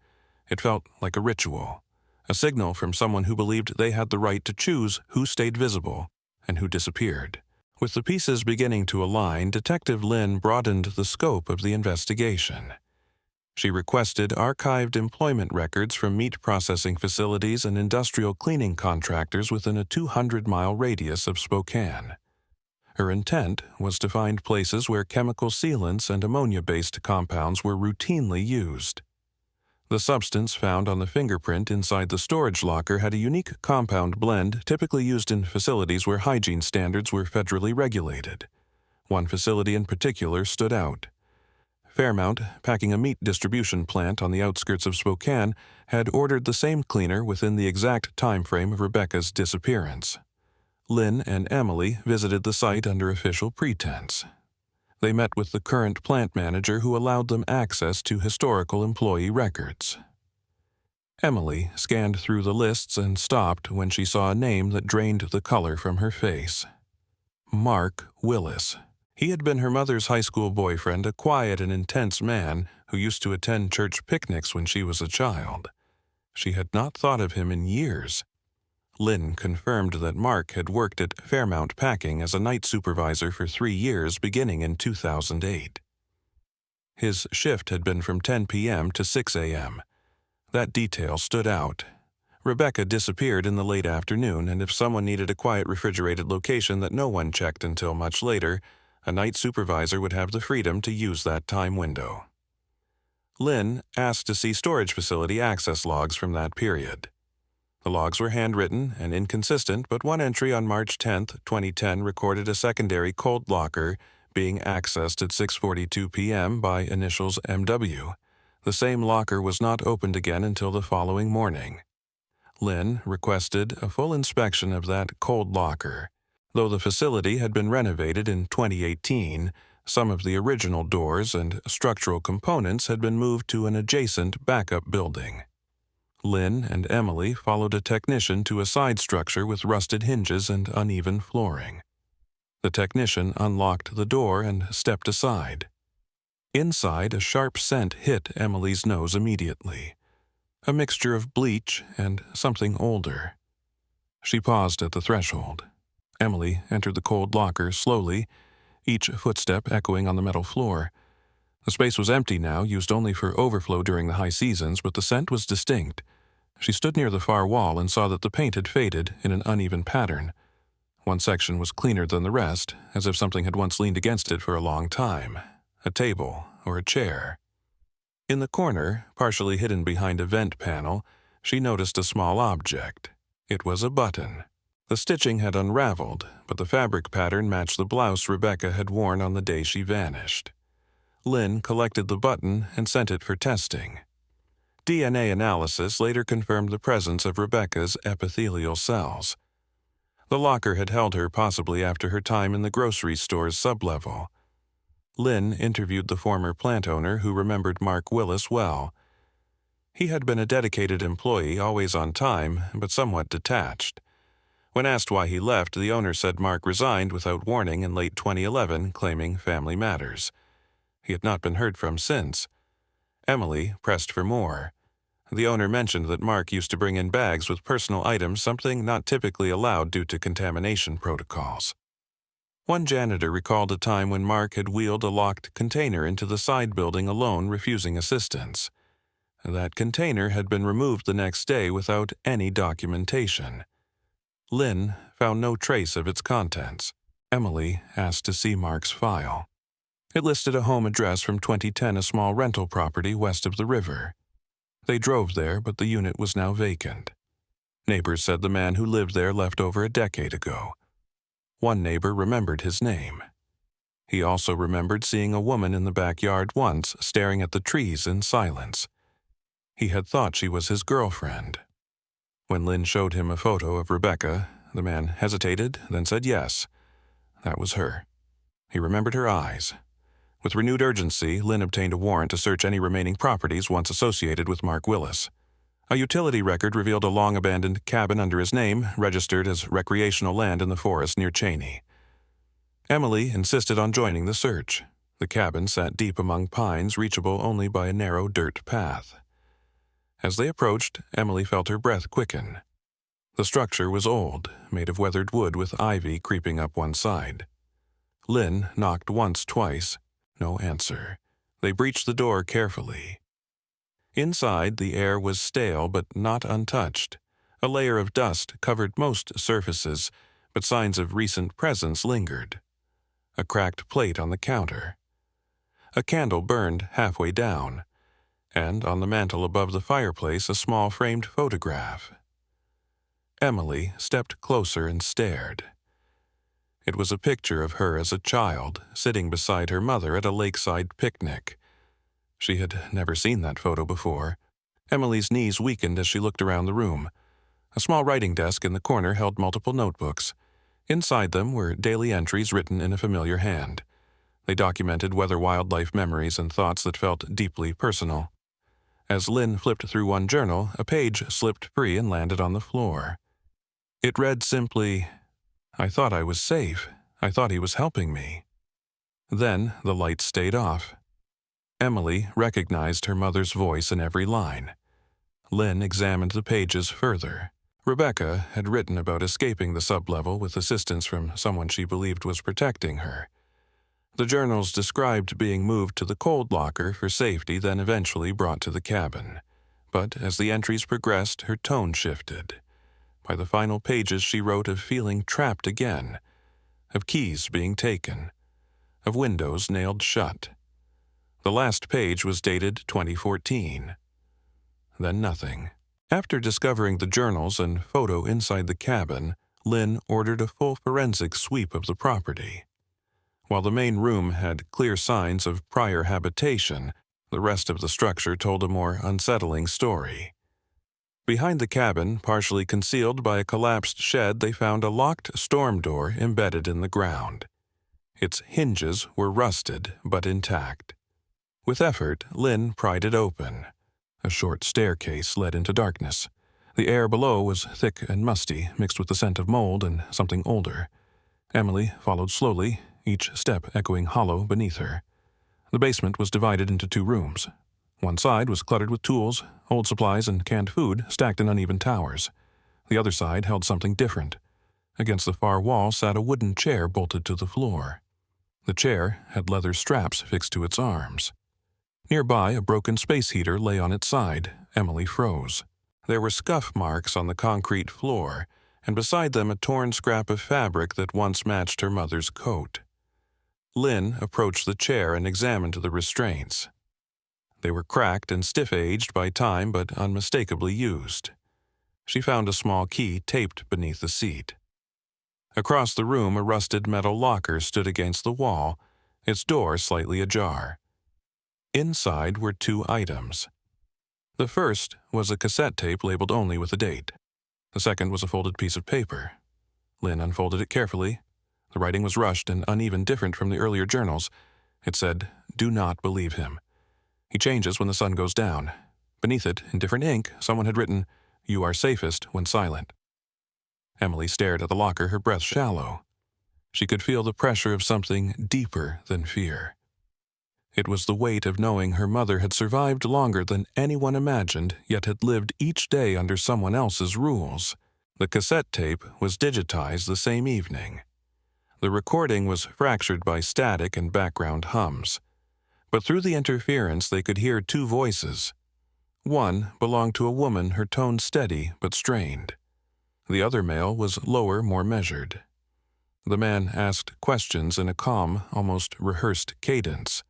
It felt like a ritual, a signal from someone who believed they had the right to choose who stayed visible and who disappeared. With the pieces beginning to align, Detective Lynn broadened the scope of the investigation. She requested archived employment records from meat processing facilities and industrial cleaning contractors within a 200-mile radius of Spokane. Her intent was to find places where chemical sealants and ammonia-based compounds were routinely used. The substance found on the fingerprint inside the storage locker had a unique compound blend typically used in facilities where hygiene standards were federally regulated. One facility in particular stood out. Fairmount, packing a meat distribution plant on the outskirts of Spokane, had ordered the same cleaner within the exact time frame of Rebecca's disappearance. Lynn and Emily visited the site under official pretense. They met with the current plant manager who allowed them access to historical employee records. Emily scanned through the lists and stopped when she saw a name that drained the color from her face. Mark Willis. He had been her mother's high school boyfriend, a quiet and intense man who used to attend church picnics when she was a child. She had not thought of him in years. Lynn confirmed that Mark had worked at Fairmount Packing as a night supervisor for 3 years beginning in 2008. His shift had been from 10 p.m. to 6 a.m. That detail stood out. Rebecca disappeared in the late afternoon, and if someone needed a quiet refrigerated location that no one checked until much later, a night supervisor would have the freedom to use that time window. Lynn asked to see storage facility access logs from that period. The logs were handwritten and inconsistent, but one entry on March 10, 2010 recorded a secondary cold locker being accessed at 6:42 p.m. by initials MW. The same locker was not opened again until the following morning. Lynn requested a full inspection of that cold locker. Though the facility had been renovated in 2018, some of the original doors and structural components had been moved to an adjacent backup building. Lynn and Emily followed a technician to a side structure with rusted hinges and uneven flooring. The technician unlocked the door and stepped aside. Inside, a sharp scent hit Emily's nose immediately. A mixture of bleach and something older. She paused at the threshold. Emily entered the cold locker slowly, each footstep echoing on the metal floor. The space was empty now, used only for overflow during the high seasons, but the scent was distinct. She stood near the far wall and saw that the paint had faded in an uneven pattern. One section was cleaner than the rest, as if something had once leaned against it for a long time, a table or a chair. In the corner, partially hidden behind a vent panel, she noticed a small object. It was a button. The stitching had unraveled, but the fabric pattern matched the blouse Rebecca had worn on the day she vanished. Lynn collected the button and sent it for testing. DNA analysis later confirmed the presence of Rebecca's epithelial cells. The locker had held her possibly after her time in the grocery store's sublevel. Lynn interviewed the former plant owner who remembered Mark Willis well. He had been a dedicated employee, always on time, but somewhat detached. When asked why he left, the owner said Mark resigned without warning in late 2011, claiming family matters. He had not been heard from since. Emily pressed for more. The owner mentioned that Mark used to bring in bags with personal items, something not typically allowed due to contamination protocols. One janitor recalled a time when Mark had wheeled a locked container into the side building alone, refusing assistance. That container had been removed the next day without any documentation. Lynn found no trace of its contents. Emily asked to see Mark's file. It listed a home address from 2010, a small rental property west of the river. They drove there, but the unit was now vacant. Neighbors said the man who lived there left over a decade ago. One neighbor remembered his name. He also remembered seeing a woman in the backyard once, staring at the trees in silence. He had thought she was his girlfriend. When Lynn showed him a photo of Rebecca, the man hesitated, then said yes. That was her. He remembered her eyes. With renewed urgency, Lynn obtained a warrant to search any remaining properties once associated with Mark Willis. A utility record revealed a long-abandoned cabin under his name, registered as recreational land in the forest near Cheney. Emily insisted on joining the search. The cabin sat deep among pines, reachable only by a narrow dirt path. As they approached, Emily felt her breath quicken. The structure was old, made of weathered wood with ivy creeping up one side. Lynn knocked once, twice. No answer. They breached the door carefully. Inside, the air was stale but not untouched. A layer of dust covered most surfaces, but signs of recent presence lingered. A cracked plate on the counter. A candle burned halfway down, and on the mantel above the fireplace a small framed photograph. Emily stepped closer and stared. It was a picture of her as a child, sitting beside her mother at a lakeside picnic. She had never seen that photo before. Emily's knees weakened as she looked around the room. A small writing desk in the corner held multiple notebooks. Inside them were daily entries written in a familiar hand. They documented weather-wildlife memories and thoughts that felt deeply personal. As Lynn flipped through one journal, a page slipped free and landed on the floor. It read simply, "I thought I was safe. I thought he was helping me." Then the light stayed off. Emily recognized her mother's voice in every line. Lynn examined the pages further. Rebecca had written about escaping the sublevel with assistance from someone she believed was protecting her. The journals described being moved to the cold locker for safety, then eventually brought to the cabin. But as the entries progressed, her tone shifted. By the final pages, she wrote of feeling trapped again, of keys being taken, of windows nailed shut. The last page was dated 2014. Then nothing. After discovering the journals and photo inside the cabin, Lynn ordered a full forensic sweep of the property. While the main room had clear signs of prior habitation, the rest of the structure told a more unsettling story. Behind the cabin, partially concealed by a collapsed shed, they found a locked storm door embedded in the ground. Its hinges were rusted but intact. With effort, Lynn pried it open. A short staircase led into darkness. The air below was thick and musty, mixed with the scent of mold and something older. Emily followed slowly, each step echoing hollow beneath her. The basement was divided into two rooms. One side was cluttered with tools, old supplies, and canned food stacked in uneven towers. The other side held something different. Against the far wall sat a wooden chair bolted to the floor. The chair had leather straps fixed to its arms. Nearby, a broken space heater lay on its side. Emily froze. There were scuff marks on the concrete floor, and beside them a torn scrap of fabric that once matched her mother's coat. Lynn approached the chair and examined the restraints. They were cracked and stiff-aged by time but unmistakably used. She found a small key taped beneath the seat. Across the room, a rusted metal locker stood against the wall, its door slightly ajar. Inside were two items. The first was a cassette tape labeled only with a date. The second was a folded piece of paper. Lynn unfolded it carefully. The writing was rushed and uneven, different from the earlier journals. It said, "Do not believe him. He changes when the sun goes down." Beneath it, in different ink, someone had written, "You are safest when silent." Emily stared at the locker, her breath shallow. She could feel the pressure of something deeper than fear. It was the weight of knowing her mother had survived longer than anyone imagined, yet had lived each day under someone else's rules. The cassette tape was digitized the same evening. The recording was fractured by static and background hums. But through the interference they could hear two voices. One belonged to a woman, her tone steady but strained. The other male was lower, more measured. The man asked questions in a calm, almost rehearsed cadence.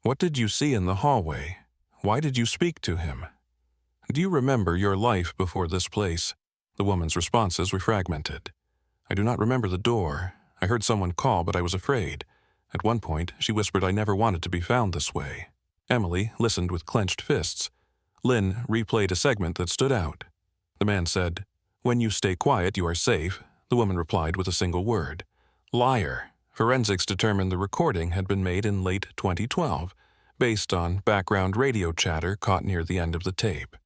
"What did you see in the hallway? Why did you speak to him? Do you remember your life before this place?" The woman's responses were fragmented. "I do not remember the door. I heard someone call, but I was afraid. At one point, she whispered I never wanted to be found this way." Emily listened with clenched fists. Lynn replayed a segment that stood out. The man said, "When you stay quiet, you are safe." The woman replied with a single word, "Liar." Forensics determined the recording had been made in late 2012, based on background radio chatter caught near the end of the tape.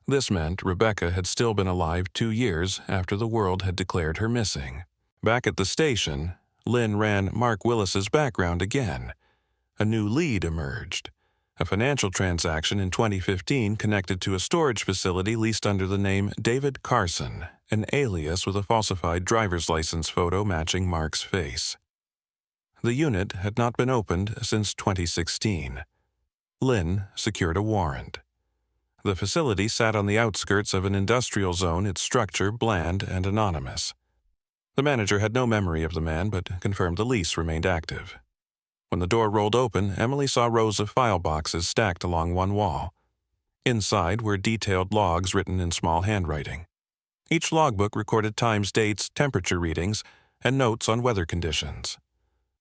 This meant Rebecca had still been alive 2 years after the world had declared her missing. Back at the station, Lynn ran Mark Willis's background again. A new lead emerged. A financial transaction in 2015 connected to a storage facility leased under the name David Carson, an alias with a falsified driver's license photo matching Mark's face. The unit had not been opened since 2016. Lynn secured a warrant. The facility sat on the outskirts of an industrial zone, its structure bland and anonymous. The manager had no memory of the man, but confirmed the lease remained active. When the door rolled open, Emily saw rows of file boxes stacked along one wall. Inside were detailed logs written in small handwriting. Each logbook recorded times, dates, temperature readings, and notes on weather conditions.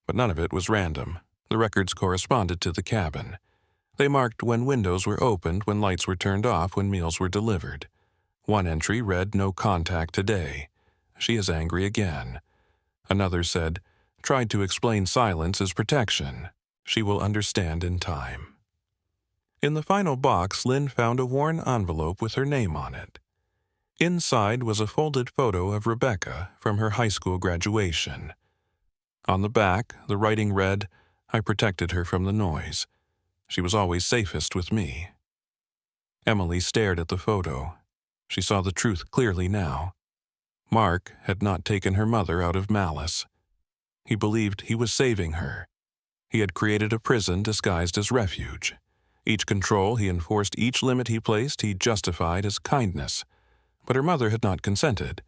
But none of it was random. The records corresponded to the cabin. They marked when windows were opened, when lights were turned off, when meals were delivered. One entry read, "No contact today. She is angry again." Another said, "Tried to explain silence as protection. She will understand in time." In the final box, Lynn found a worn envelope with her name on it. Inside was a folded photo of Rebecca from her high school graduation. On the back, the writing read, "I protected her from the noise. She was always safest with me." Emily stared at the photo. She saw the truth clearly now. Mark had not taken her mother out of malice. He believed he was saving her. He had created a prison disguised as refuge. Each control he enforced, each limit he placed, he justified as kindness. But her mother had not consented.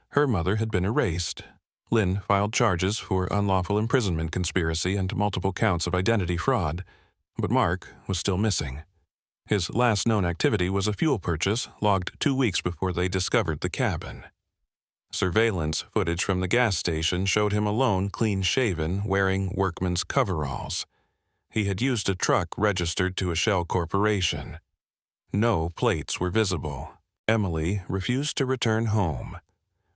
Her mother had been erased. Lynn filed charges for unlawful imprisonment conspiracy and multiple counts of identity fraud. But Mark was still missing. His last known activity was a fuel purchase logged 2 weeks before they discovered the cabin. Surveillance footage from the gas station showed him alone, clean-shaven, wearing workman's coveralls. He had used a truck registered to a shell corporation. No plates were visible. Emily refused to return home.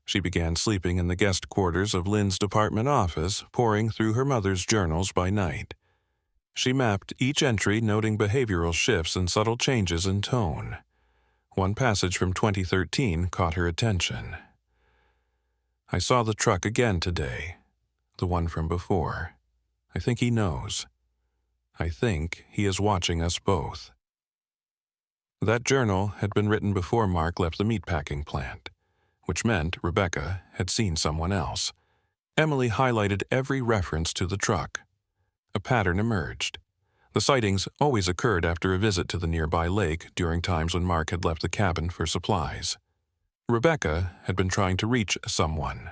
She began sleeping in the guest quarters of Lynn's department office, poring through her mother's journals by night. She mapped each entry, noting behavioral shifts and subtle changes in tone. One passage from 2013 caught her attention. "I saw the truck again today, the one from before. I think he knows. I think he is watching us both." That journal had been written before Mark left the meatpacking plant, which meant Rebecca had seen someone else. Emily highlighted every reference to the truck. A pattern emerged. The sightings always occurred after a visit to the nearby lake during times when Mark had left the cabin for supplies. Rebecca had been trying to reach someone,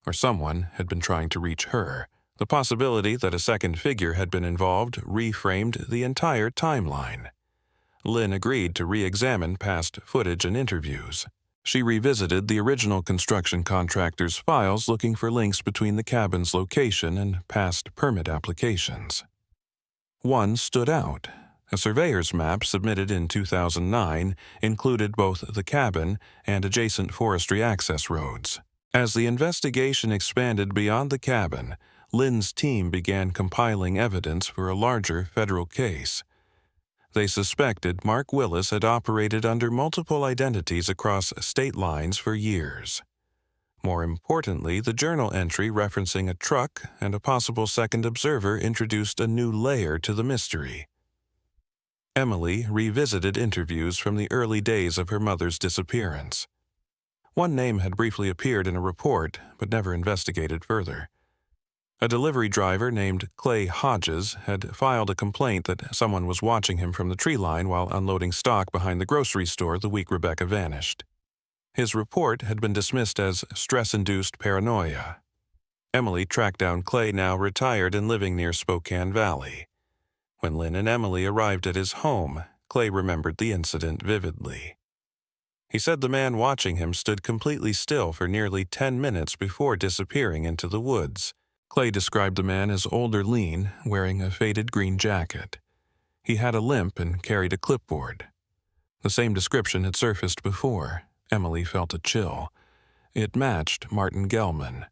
or someone had been trying to reach her. The possibility that a second figure had been involved reframed the entire timeline. Lynn agreed to re-examine past footage and interviews. She revisited the original construction contractor's files looking for links between the cabin's location and past permit applications. One stood out. A surveyor's map submitted in 2009 included both the cabin and adjacent forestry access roads. As the investigation expanded beyond the cabin, Lynn's team began compiling evidence for a larger federal case. They suspected Mark Willis had operated under multiple identities across state lines for years. More importantly, the journal entry referencing a truck and a possible second observer introduced a new layer to the mystery. Emily revisited interviews from the early days of her mother's disappearance. One name had briefly appeared in a report, but never investigated further. A delivery driver named Clay Hodges had filed a complaint that someone was watching him from the tree line while unloading stock behind the grocery store the week Rebecca vanished. His report had been dismissed as stress-induced paranoia. Emily tracked down Clay, now retired and living near Spokane Valley. When Lynn and Emily arrived at his home, Clay remembered the incident vividly. He said the man watching him stood completely still for nearly 10 minutes before disappearing into the woods. Clay described the man as older, lean, wearing a faded green jacket. He had a limp and carried a clipboard. The same description had surfaced before. Emily felt a chill. It matched Martin Gelman.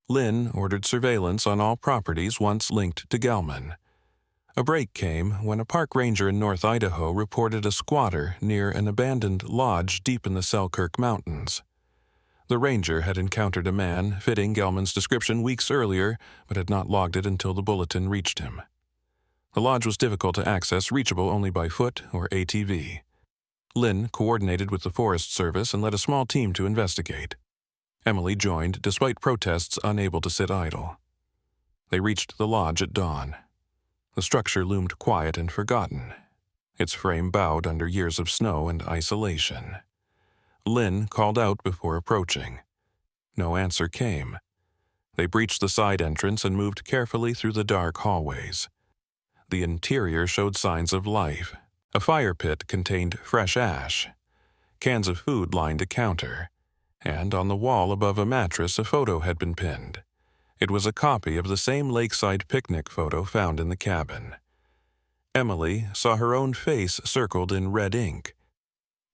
Lynn ordered surveillance on all properties once linked to Gelman. A break came when a park ranger in North Idaho reported a squatter near an abandoned lodge deep in the Selkirk Mountains. The ranger had encountered a man fitting Gelman's description weeks earlier, but had not logged it until the bulletin reached him. The lodge was difficult to access, reachable only by foot or ATV. Lynn coordinated with the Forest Service and led a small team to investigate. Emily joined, despite protests unable to sit idle. They reached the lodge at dawn. The structure loomed quiet and forgotten. Its frame bowed under years of snow and isolation. Lynn called out before approaching. No answer came. They breached the side entrance and moved carefully through the dark hallways. The interior showed signs of life. A fire pit contained fresh ash. Cans of food lined a counter. And on the wall above a mattress a photo had been pinned. It was a copy of the same lakeside picnic photo found in the cabin. Emily saw her own face circled in red ink.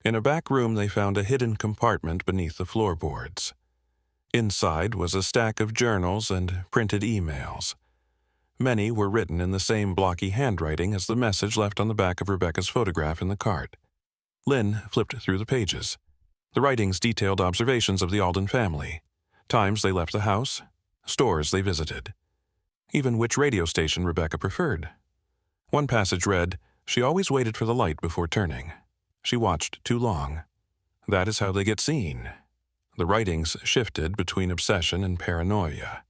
In a back room they found a hidden compartment beneath the floorboards. Inside was a stack of journals and printed emails. Many were written in the same blocky handwriting as the message left on the back of Rebecca's photograph in the cart. Lynn flipped through the pages. The writings detailed observations of the Alden family, times they left the house, stores they visited, even which radio station Rebecca preferred. One passage read, "She always waited for the light before turning. She watched too long. That is how they get seen." The writings shifted between obsession and paranoia.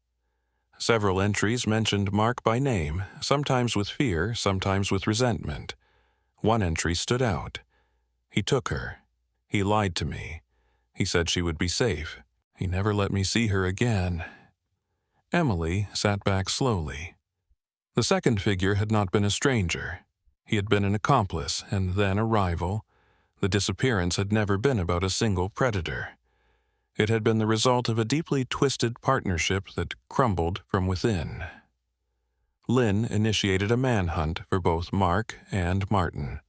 Several entries mentioned Mark by name, sometimes with fear, sometimes with resentment. One entry stood out. "He took her. He lied to me. He said she would be safe. He never let me see her again." Emily sat back slowly. The second figure had not been a stranger. He had been an accomplice and then a rival. The disappearance had never been about a single predator. It had been the result of a deeply twisted partnership that crumbled from within. Lynn initiated a manhunt for both Mark and Martin.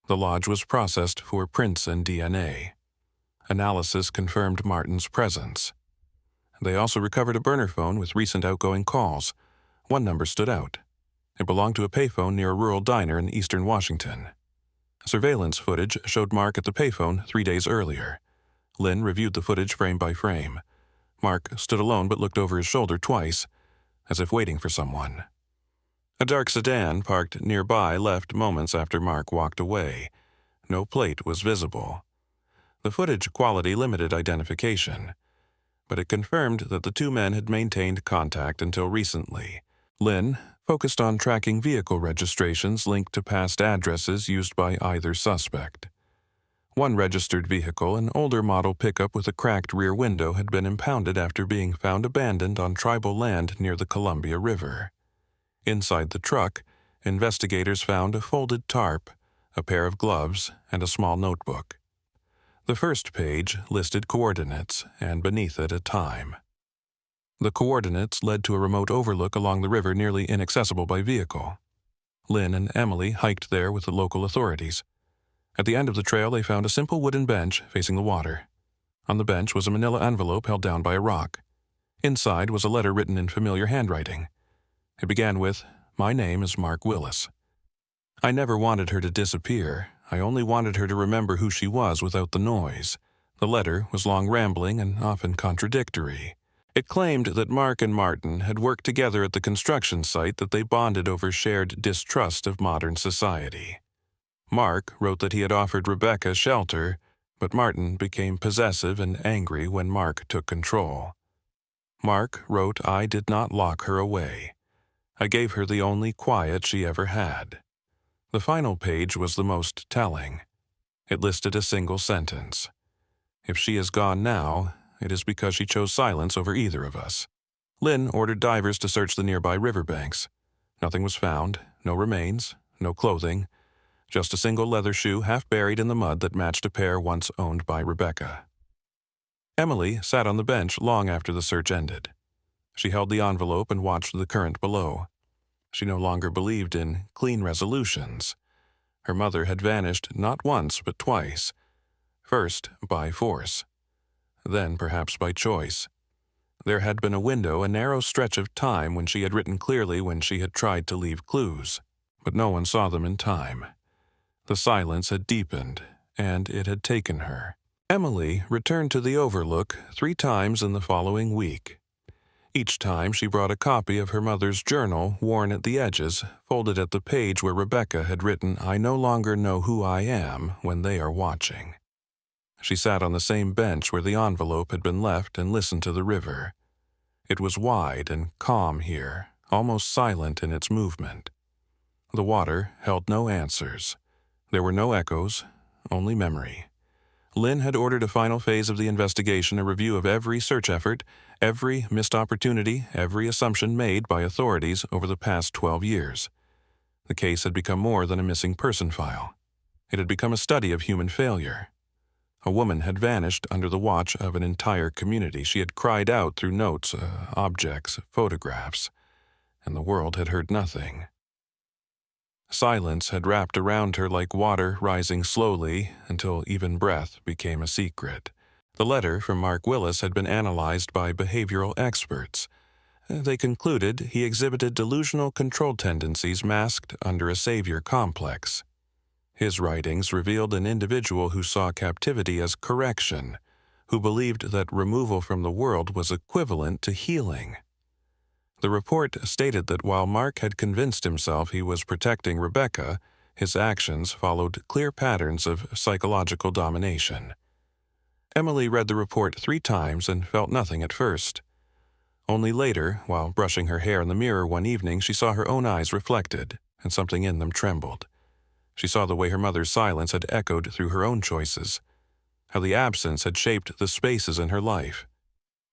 The lodge was processed for prints and DNA. Analysis confirmed Martin's presence. They also recovered a burner phone with recent outgoing calls. One number stood out. It belonged to a payphone near a rural diner in eastern Washington. Surveillance footage showed Mark at the payphone 3 days earlier. Lynn reviewed the footage frame by frame. Mark stood alone but looked over his shoulder twice, as if waiting for someone. A dark sedan parked nearby left moments after Mark walked away. No plate was visible. The footage quality limited identification, but it confirmed that the two men had maintained contact until recently. Lynn focused on tracking vehicle registrations linked to past addresses used by either suspect. One registered vehicle, an older model pickup with a cracked rear window, had been impounded after being found abandoned on tribal land near the Columbia River. Inside the truck, investigators found a folded tarp, a pair of gloves, and a small notebook. The first page listed coordinates, and beneath it a time. The coordinates led to a remote overlook along the river nearly inaccessible by vehicle. Lynn and Emily hiked there with the local authorities. At the end of the trail, they found a simple wooden bench facing the water. On the bench was a manila envelope held down by a rock. Inside was a letter written in familiar handwriting. It began with, "My name is Mark Willis." I never wanted her to disappear. I only wanted her to remember who she was without the noise. The letter was long, rambling, and often contradictory. It claimed that Mark and Martin had worked together at the construction site, that they bonded over shared distrust of modern society. Mark wrote that he had offered Rebecca shelter, but Martin became possessive and angry when Mark took control. Mark wrote I did not lock her away. I gave her the only quiet she ever had. The final page was the most telling. It listed a single sentence. If she is gone now, it is because she chose silence over either of us. Lynn ordered divers to search the nearby riverbanks. Nothing was found, no remains, no clothing, just a single leather shoe half buried in the mud that matched a pair once owned by Rebecca. Emily sat on the bench long after the search ended. She held the envelope and watched the current below. She no longer believed in clean resolutions. Her mother had vanished not once but twice. First by force, then perhaps by choice. There had been a window, a narrow stretch of time when she had written clearly, when she had tried to leave clues, but no one saw them in time. The silence had deepened, and it had taken her. Emily returned to the Overlook 3 times in the following week. Each time she brought a copy of her mother's journal, worn at the edges, folded at the page where Rebecca had written, "I no longer know who I am when they are watching." She sat on the same bench where the envelope had been left and listened to the river. It was wide and calm here, almost silent in its movement. The water held no answers. There were no echoes, only memory. Lynn had ordered a final phase of the investigation, a review of every search effort, every missed opportunity, every assumption made by authorities over the past 12 years. The case had become more than a missing person file. It had become a study of human failure. A woman had vanished under the watch of an entire community. She had cried out through notes, objects, photographs, and the world had heard nothing. Silence had wrapped around her like water rising slowly until even breath became a secret. The letter from Mark Willis had been analyzed by behavioral experts. They concluded he exhibited delusional control tendencies masked under a savior complex. His writings revealed an individual who saw captivity as correction, who believed that removal from the world was equivalent to healing. The report stated that while Mark had convinced himself he was protecting Rebecca, his actions followed clear patterns of psychological domination. Emily read the report 3 times and felt nothing at first. Only later, while brushing her hair in the mirror one evening, she saw her own eyes reflected, and something in them trembled. She saw the way her mother's silence had echoed through her own choices, how the absence had shaped the spaces in her life,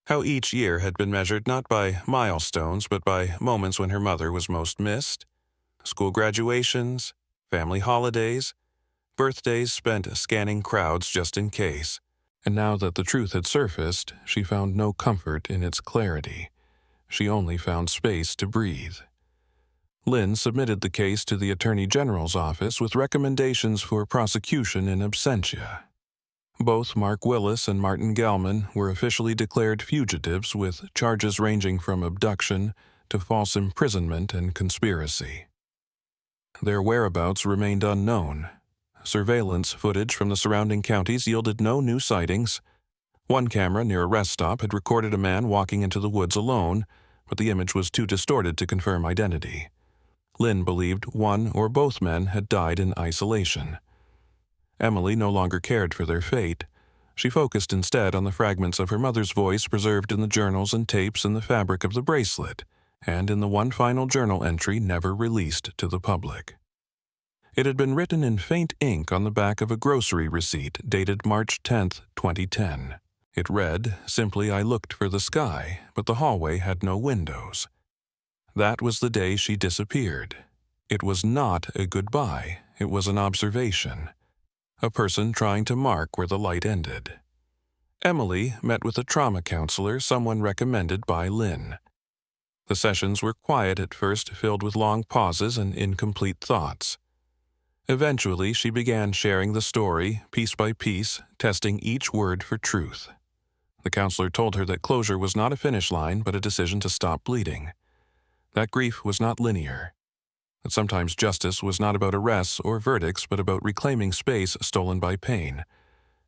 how each year had been measured not by milestones but by moments when her mother was most missed, school graduations, family holidays, birthdays spent scanning crowds just in case. And now that the truth had surfaced, she found no comfort in its clarity. She only found space to breathe. Lynn submitted the case to the Attorney General's office with recommendations for prosecution in absentia. Both Mark Willis and Martin Gelman were officially declared fugitives with charges ranging from abduction to false imprisonment and conspiracy. Their whereabouts remained unknown. Surveillance footage from the surrounding counties yielded no new sightings. One camera near a rest stop had recorded a man walking into the woods alone, but the image was too distorted to confirm identity. Lynn believed one or both men had died in isolation. Emily no longer cared for their fate. She focused instead on the fragments of her mother's voice preserved in the journals and tapes in the fabric of the bracelet, and in the one final journal entry never released to the public. It had been written in faint ink on the back of a grocery receipt dated March 10, 2010. It read, simply, "I looked for the sky, but the hallway had no windows." That was the day she disappeared. It was not a goodbye, it was an observation. A person trying to mark where the light ended. Emily met with a trauma counselor someone recommended by Lynn. The sessions were quiet at first, filled with long pauses and incomplete thoughts. Eventually, she began sharing the story, piece by piece, testing each word for truth. The counselor told her that closure was not a finish line, but a decision to stop bleeding. That grief was not linear. That sometimes justice was not about arrests or verdicts, but about reclaiming space stolen by pain.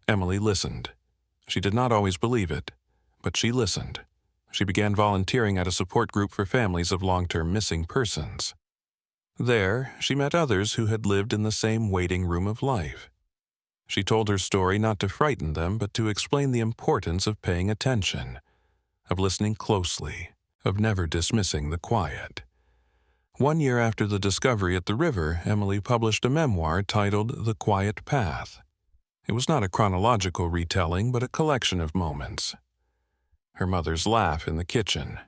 Emily listened. She did not always believe it, but she listened. She began volunteering at a support group for families of long-term missing persons. There, she met others who had lived in the same waiting room of life. She told her story not to frighten them, but to explain the importance of paying attention, of listening closely, of never dismissing the quiet. 1 year after the discovery at the river, Emily published a memoir titled The Quiet Path. It was not a chronological retelling, but a collection of moments. Her mother's laugh in the kitchen,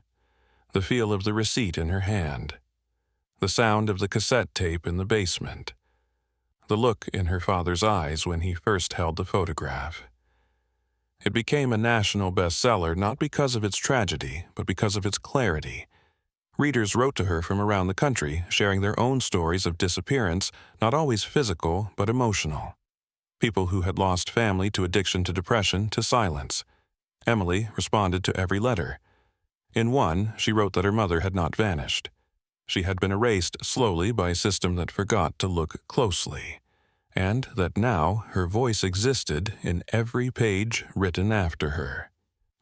the feel of the receipt in her hand, the sound of the cassette tape in the basement, the look in her father's eyes when he first held the photograph. It became a national bestseller not because of its tragedy, but because of its clarity. Readers wrote to her from around the country, sharing their own stories of disappearance, not always physical, but emotional. People who had lost family to addiction to depression to silence. Emily responded to every letter. In one, she wrote that her mother had not vanished. She had been erased slowly by a system that forgot to look closely, and that now her voice existed in every page written after her.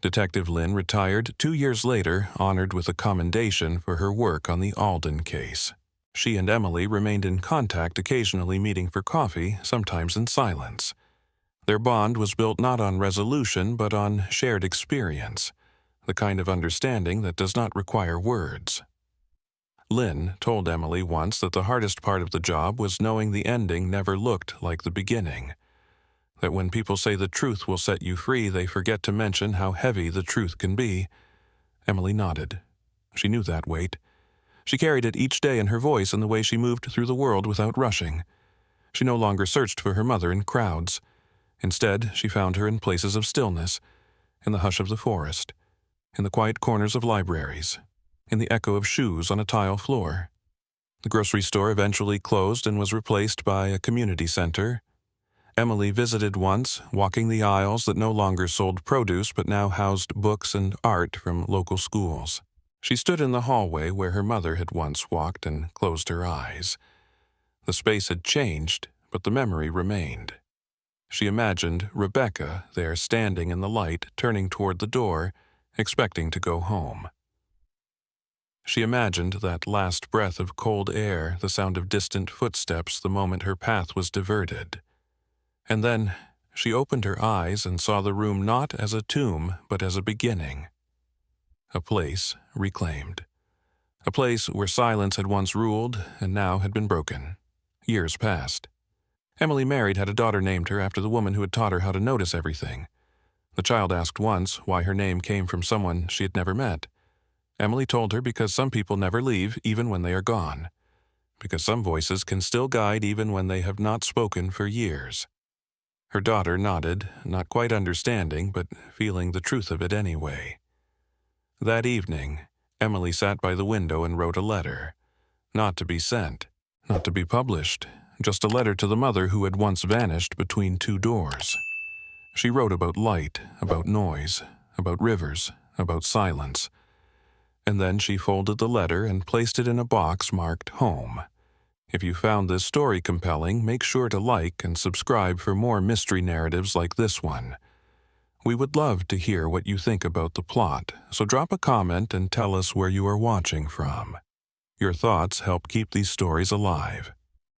Detective Lynn retired 2 years later, honored with a commendation for her work on the Alden case. She and Emily remained in contact, occasionally meeting for coffee, sometimes in silence. Their bond was built not on resolution, but on shared experience, the kind of understanding that does not require words. Lynn told Emily once that the hardest part of the job was knowing the ending never looked like the beginning. That when people say the truth will set you free, they forget to mention how heavy the truth can be. Emily nodded. She knew that weight. She carried it each day in her voice and the way she moved through the world without rushing. She no longer searched for her mother in crowds. Instead, she found her in places of stillness, in the hush of the forest, in the quiet corners of libraries, in the echo of shoes on a tile floor. The grocery store eventually closed and was replaced by a community center. Emily visited once, walking the aisles that no longer sold produce but now housed books and art from local schools. She stood in the hallway where her mother had once walked and closed her eyes. The space had changed, but the memory remained. She imagined Rebecca there standing in the light, turning toward the door, expecting to go home. She imagined that last breath of cold air, the sound of distant footsteps the moment her path was diverted. And then she opened her eyes and saw the room not as a tomb, but as a beginning. A place reclaimed. A place where silence had once ruled and now had been broken. Years passed. Emily married, had a daughter named her after the woman who had taught her how to notice everything. The child asked once why her name came from someone she had never met. Emily told her because some people never leave even when they are gone. Because some voices can still guide even when they have not spoken for years. Her daughter nodded, not quite understanding, but feeling the truth of it anyway. That evening, Emily sat by the window and wrote a letter. Not to be sent, not to be published, just a letter to the mother who had once vanished between two doors. She wrote about light, about noise, about rivers, about silence. And then she folded the letter and placed it in a box marked home. If you found this story compelling, make sure to like and subscribe for more mystery narratives like this one. We would love to hear what you think about the plot, so drop a comment and tell us where you are watching from. Your thoughts help keep these stories alive.